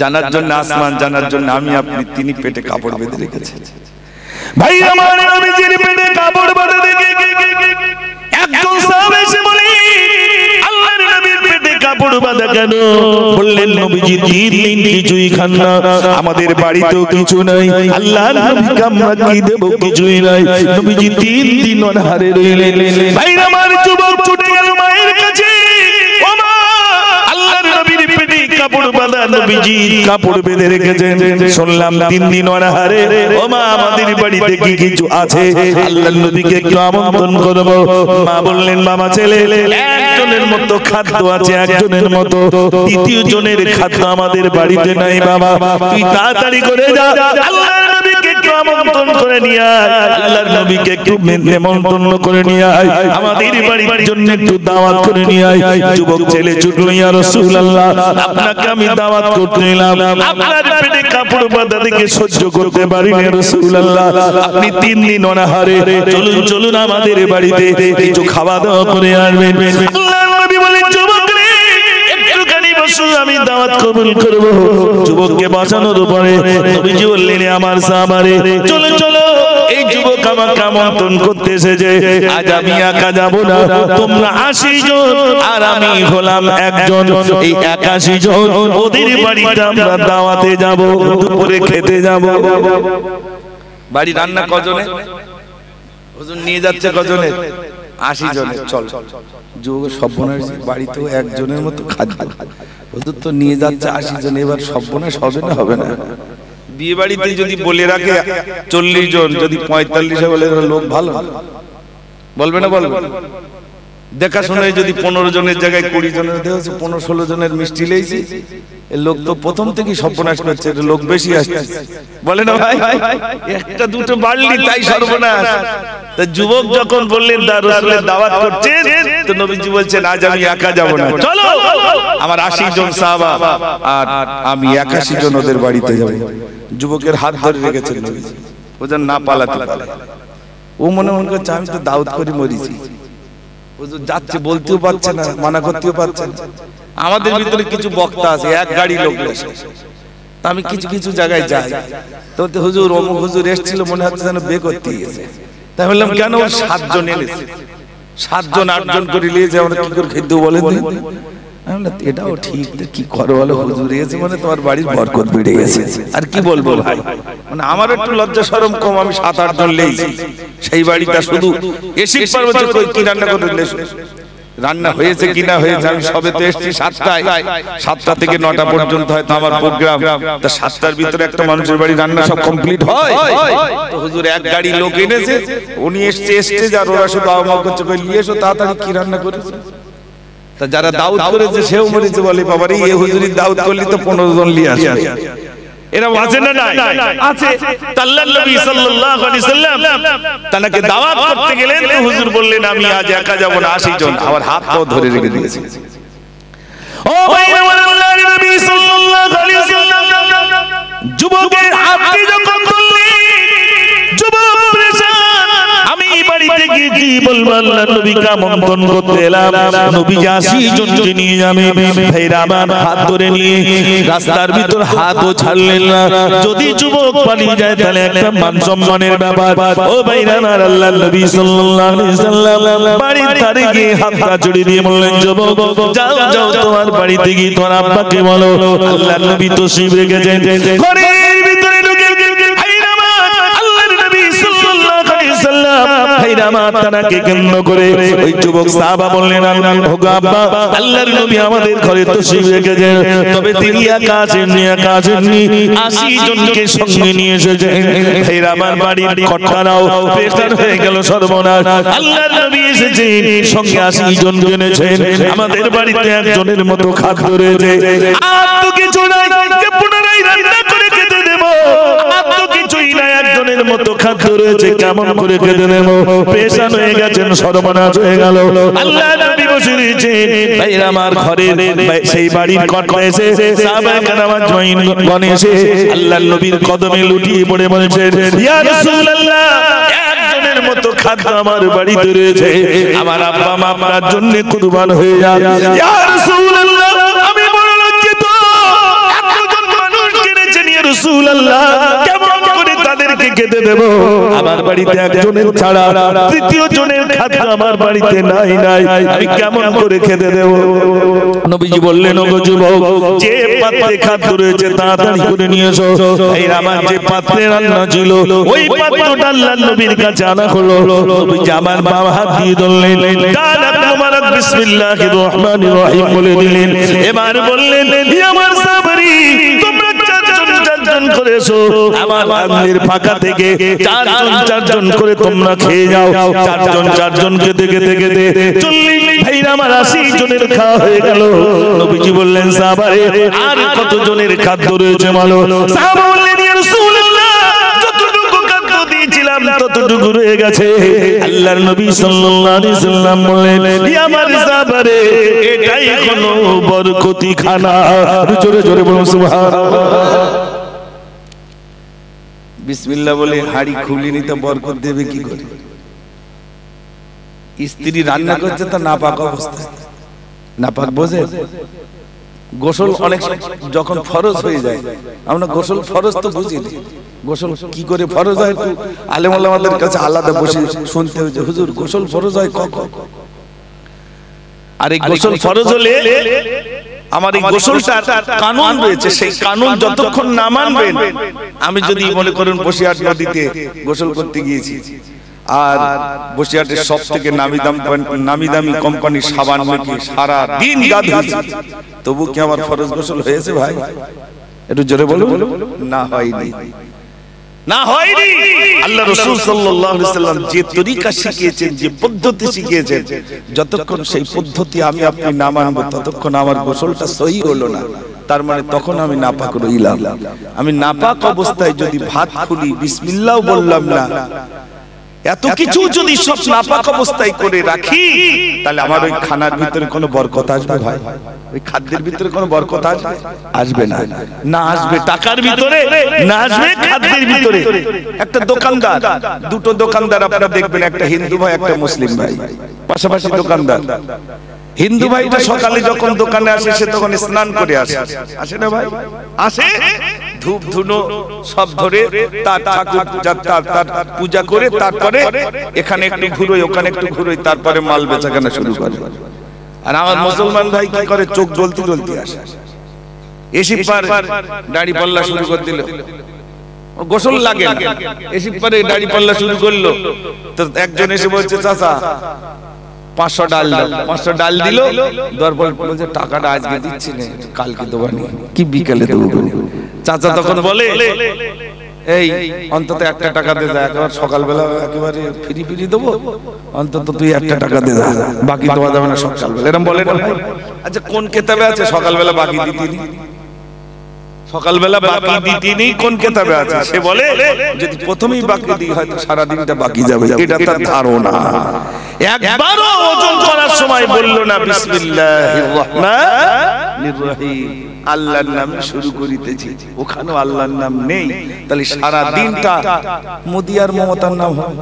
জানার জন্য আসমান, জানার জন্য আমি আপনি, তিনি পেটে কাপড় বেঁধে রেখেছেন। ভাই আমার নবীজির পেটে কাপড় বাঁধা দেখে একজন সাহাবী এসে বলে, আল্লাহর নবীর পেটে কাপড় বাঁধা কেন? বললেন নবীজি 3 দিন কিছুই খান না, আমাদের বাড়িতেও কিছু নাই, আল্লাহর নবীকে আমরা কি দেব? কিছুই নাই। নবীজি 3 দিন অনাহারে রইলেন। ভাই আমার যুবক ছুটে গেল মায়ের কাছে, ও মা, আল্লাহর নবীর পেটে কাপড় বাঁধা, নবীজি কাপড় বেঁধে রেখেছেন, শুনলাম 3 দিন অনাহারে। ও মা, আমাদের বাড়িতে কি কিছু আছে? আল্লাহর নবীকে একটু আমন্ত্রণ করব। মা বললেন, বাবা ছেলে, একজনের মতো খাদ্য আছে, একজনের মতো, দ্বিতীয় জনের খাদ্য আমাদের বাড়িতে নাই। বাবা তুই তাড়াতাড়ি করে যা, আল্লাহর নবীকে একটু আমন্ত্রণ করে নিয়ে আয়, আল্লাহর নবীকে একটু নেমন্তন্ন করে নিয়ে আয়, আমাদের বাড়ির জন্য একটু দাওয়াত করে নিয়ে আয়। যুবক ছেলে ছুটলো, ইয়া রাসূলুল্লাহ, আপনাকে আমি দাওয়াত করতে এলাম, আপনার পেটে কাপড় বাঁধা দেখে সহ্য করতে পারি না রাসূলুল্লাহ, আপনি 3 দিন অনাহারে, চলুন চলুন আমাদের বাড়িতে কিছু খাওয়া দাওয়া করে আসবেন। আল্লাহর নবী বলেন, যুবক রে, একটুখানি বসো, আমি দাওয়াত কবুল করব। যুবককে বাঁচানোর পরে নবীজি বললেন, আমার সাহাবারে, চলো চলো, এই যুবক আমাকে আমন্ত্রণ করতে এসেছে, আজ আমি একা যাব না, তোমরা 80 জন আর আমি হলাম একজন, এই 81 জন ওদের বাড়িতে আমরা দাওয়াতে যাব, দুপুরে খেতে যাব। বাড়ি রান্না কজনে? হুজুর নিয়ে যাচ্ছে কজনে? 80 জনের। চল যুবক, সর্বনাশ, বাড়িতেও একজনের মতো খাদ্য, হুজুর তো নিয়ে যাচ্ছে 80 জন, এবার সর্বনাশ হবে না? হবে না। বিয়ে বাড়িতে যদি বলে রাখে 40 জন, যদি 45 বলে, লোক ভালো বলবে না? বলবে। দেখাশোনা যদি 15 জনের জায়গায় 20 জনের দেওয়া, 15-16 জনের মিষ্টি লেগেছে, লোক তো প্রথম থেকেই সর্বনাশ করছে, লোক বেশি আসছে, বলে না ভাই? একটা দুটো বাড়লি তাই সর্বনাশ। তা যুবক যখন বললেন রাসূলের দাওয়াত করছে, তো নবীজি বলছেন, আজ আমি একা যাব না, চলো, আমার 80 জন সাহাবা আর আমি 81 জন ওদের বাড়িতে যাব। যুবকের হাত ধরে রেখেছেন নবীজি, ও যেন না পালাতে পারে। ও মনে মনে করছে, আমি তো দাওয়াত করে মরিছি, হুজুর যাচ্ছে বলতেও পারছে না, মানা করতেও পারছে না। আমাদের ভিতরে কিছু বক্তা আছে, এক গাড়ি লোক আসে, তা আমি কিছু কিছু জায়গায় যাই, তো হুজুর অমুক হুজুর এসেছিল, মনে হচ্ছে যেন বে করতে গেছে। তাই বললাম, কেন? 7 জন এনেছে, 7 জন 8 জন করে নিয়েছে, আমরা কি করে খেতে বলেন? এটাও ঠিক, কি করো বলো, হুজুর এসে মানে তোমার বাড়ির বরকত বেড়ে গেছে। আর কি বলবো ভাই, মানে আমার একটু লজ্জা শরম কম, আমি 7-8 জন লেইছি, সেই বাড়িটা শুধু এসে পারছে কই কি রান্না করবেন, রান্না হয়েছে কিনা হয়েছে, আমি সবে তো এসেছি 7টায়, 7টা থেকে 9টা পর্যন্ত হয়তো আমার প্রোগ্রাম, তা 7টার ভিতরে একটা মানুষের বাড়ি রান্না সব কমপ্লিট হয়? তো হুজুর এক গাড়ি লোক এনেছে, উনি এসছে স্টেজ, আর ওরা শুধু আওয়াজ করছে, কই নিয়ে এসো তাড়াতাড়ি, কি রান্না করেছে। তা যারা দাওয়াত করেছে সেও মরেছে, বলে বাবারে, এই হুজুরির দাওয়াত করলি তো 15 জন নিয়ে আসবে। এরা আছে না নাই? আছে। আল্লাহর নবী সাল্লাল্লাহু আলাইহি সাল্লাম তাকে দাওয়াত করতে গেলেন, তো হুজুর বললেন আমি আজ একা যাব না, 80 জন। আবার হাত তো ধরে রেখে দিয়েছে। ও ভাই, আল্লাহর নবী সাল্লাল্লাহু আলাইহি সাল্লাম যুবকের হাতটি যখন ধরলেন, যুবক প্রেসান, আমি বাড়িতে গিয়ে কি বলবো? আল্লাহর নবীকে আমন্ত্রণ করতে এলাম, নবী 80 জনকে নিয়ে যাবে। ভাইরা আমার, হাত ধরে নিয়ে রাস্তার ভিতর হাতও ছাড়লেন না। যদি যুবক পালিয়ে যায় তাহলে একটা মান সম্মানের ব্যাপার। ও ভাইরা আমার, আল্লাহর নবী সাল্লাল্লাহু আলাইহি সাল্লাম বাড়ির ধারে গিয়ে হাতটা জড়িয়ে দিয়ে বললেন, যুবক যাও যাও, তোমার বাড়িতে গিয়ে তোমার আব্বাকে বলো আল্লাহর নবী তশরিফ রেখেছেন। ঘরের ভিতরে ঢুকে আল্লাহর নবী সাল্লাল্লাহু আলাইহি সাল্লাম ভাইরা আমার তাকে কেন্দ্র করে ওই যুবক সাহাবা বললেন, আব্বা আল্লাহর নবী আমাদের ঘরে তশরিফ রেখেছেন, তবে তিনি একা আসেননি, 80 জনকে সঙ্গে নিয়ে এসেছেন। ভাইরা আমার, বাড়ির কর্তারাও প্রেসার হয়ে গেল, সর্বনাশ। আল্লাহর নবী এসেছেন, সঙ্গে 80 জন এনেছেন। আমাদের বাড়িতে একজনের মতো খাদ্য রয়েছে, আর তো কিছু নাই যে পুনরায় রান্না করে খেতে দেব, আর তো কিছুই নাই, একজনের মতো খাদ্য রয়েছে, কেমন করে খেতে দেব? পেশান হয়ে গেছেন, সর্বনাশ হয়ে গেল। আল্লাহর নবী বসে রয়েছেন। ভাইরা আমার, ঘরের সেই বাড়ির কর্তা এসে সাহাবায়ে কেরাম আজমাইন গণ এসে আল্লাহর নবীর কদমে লুটিয়ে পড়ে বলেছেন, ইয়া রাসূলুল্লাহ, একজনের মতো খাদ্য আমার বাড়িতে রয়েছে, আমার আব্বা মা আপনার জন্য কুরবান হয়ে যান। ইয়া রাসূলুল্লাহ, আমি বড় লজ্জিত, এতজন মানুষ কিনেছেন ইয়া রাসূলুল্লাহ, কেমন করে তাদেরকে খেতে দেব? আমার বাড়িতে একজনের ছাড়া তৃতীয় জনের খাদ্য আমার বাড়িতে নাই, আমি কেমন করে খেতে দেব? নবীজি বললেন, ওগো যুবক, যে পাত্রে খাদ্য রয়েছে তাড়াতাড়ি করে নিয়ে এসো। এই আমার যে পাত্রে রান্না ছিল, ওই পাত্রটা আল্লাহর নবীর কাছে আনা হলো। নবীজি আমার বাবা হাত দিয়ে ধরলেন, কানা মুবারক বিসমিল্লাহির রহমানির রহিম বলে দিলেন। এবার বললেন, হে আমার সাবরি, তোমরা চারজন করে এসো, আমার আঙ্গুলের ফাঁকা থেকে চারজন করে তোমরা খেয়ে যাও। চারজন খেতে খেতে খেতে 40 ভাইরা আমার 80 জনের খাওয়া হয়ে গেল। নবীজি বললেন, সাহাবারে আর কত জনের খাদ্য রয়েছে বলো? সাহাবা বললেন, ইয়া রাসূলুল্লাহ, যতটুকু খাদ্য দিয়েছিলাম ততটুকু রয়ে গেছে। আল্লাহর নবী সাল্লাল্লাহু আলাইহি সাল্লাম বললেন, ইয়া আমার সাহাবারে, এটাই হলো বরকতি খানা। জোরে জোরে বলুন সুবহানাল্লাহ। বিসমিল্লাহ বলে হাড়ি খুলিনি তো বরকত দেবে কি করে? স্ত্রী রান্না করছে তো নাপাক অবস্থায়, নাপাক বোঝে? গোসল অনেক যখন ফরজ হয়ে যায়, আমরা গোসল ফরজ তো বুঝি না, গোসল কি করে ফরজ হয় একটু আলেম ওলামাদের কাছে আলাদা বসে শুনতে হয়েছে, হুজুর গোসল ফরজ হয় কখন? আর এই গোসল ফরজ হলে আমার এই গোসলটার কানুন রয়েছে, সেই কানুন যতক্ষণ না মানবেন, আমি যদি মনে করেন বসিরহাট নদীতে গোসল করতে গিয়েছি আর বসিরহাটের সব থেকে নামি দামি কোম্পানির সাবান মেখে সারা দিন গা ধুয়েছি, তবু কি আমার ফরজ গোসল হয়েছে ভাই? একটু জোরে বলুন। না, হয়নি, না হয়নি। আল্লাহ রাসূল সাল্লাল্লাহু আলাইহি সাল্লাম যে তরিকা শিখিয়েছেন, যে পদ্ধতি শিখিয়েছেন, যতক্ষণ সেই পদ্ধতি আমি আপনি না মানব ততক্ষণ আমার গোসলটা সহি হলো না। তার মানে তখন আমি নাপাক রইলাম। আমি নাপাক অবস্থায় যদি ভাত খুলি, বিসমিল্লাহ বললাম না, এত কিছু যদি সব নাপাক অবস্থায় করে রাখি, তাহলে আমার ওই খানার ভিতরে কোনো বরকত আসবে ভাই? ওই খাদ্যের ভিতরে কোনো বরকত আসবে? আসবে না। না আসবে টাকার ভিতরে, না আসবে খাদ্যের ভিতরে। একটা দোকানদার, দুটো দোকানদার আপনারা দেখবেন, একটা হিন্দু ভাই একটা মুসলিম ভাই, পাশাপাশি দোকানদার। হিন্দু ভাইটা সকালে যখন দোকানে আসে, সে তখন স্নান করে আসে, আসে না ভাই? আসে, ধূপ ধুনো সব ধরে তার ঠাকুর তার পূজা করে, তারপরে এখানে একটু ঘুরোয়, ওখানে একটু ঘুরোয়, তারপরে মাল বেচাকেনা শুরু করে। আর আমার মুসলমান ভাই কি করে? চোখ জ্বলতে জ্বলতে আসে, এসে পার দাড়ি পাল্লা শুরু করে দিল, গোসল লাগে না, এসে পারে দাড়ি পাল্লা শুরু করলো। তো একজন এসে বলছে, চাচা 500 ডাল দাও। 500 ডাল দিল, দরবার বলছে টাকাটা আজকে দিচ্ছি না, কালকে দেবো, কি বিকালে দেবো। চাচা তখন বলে, এই অন্তত 1 টাকা দে যা, একেবারে সকালবেলা একেবারে ফ্রি ফ্রি দেবো, অন্তত তুই 1 টাকা দে যা, বাকি দেওয়া যাবে না সকালবেলা। এরকম বলে না? আচ্ছা কোন কিতাবে আছে সকালবেলা বাকি দিতে? সকালবেলা বাকি দিতে নেই কোন কিতাবে আছে সে বলে যদি প্রথমেই বাকি দিই হয়তো সারা দিনটা বাকি যাবে, এটা তার ধারণা। একবারও ওজন করার সময় বলল না বিসমিল্লাহির রহমানির রহিম, আল্লাহর নামে শুরু করিতেছি, ওখানেও আল্লাহর নাম নেই, তাহলে সারা দিনটা মোদি আর মমতার নাম হবে।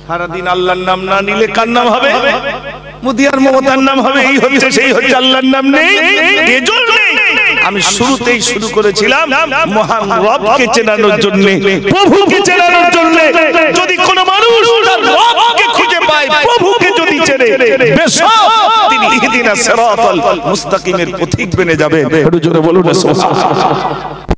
সারা দিন আল্লাহর নাম না নিলে কার নাম হবে? মোদি আর মমতার নাম হবে। এই হচ্ছে সেই হচ্ছে আল্লাহর নাম নেই। এজন্য আমি শুরুতেই শুরু করেছিলাম মহান রবকে চেনানোর জন্য, প্রভুকে চেনানোর জন্য। যদি কোন মানুষ তার রবকে খুঁজে পায়, প্রভুকে যদি চেনে, বেশক তিনি ইহদিনাস সিরাতাল মুস্তাকিমের পথিক বনে যাবে। একটু জোরে বলুন সুবহানাল্লাহ।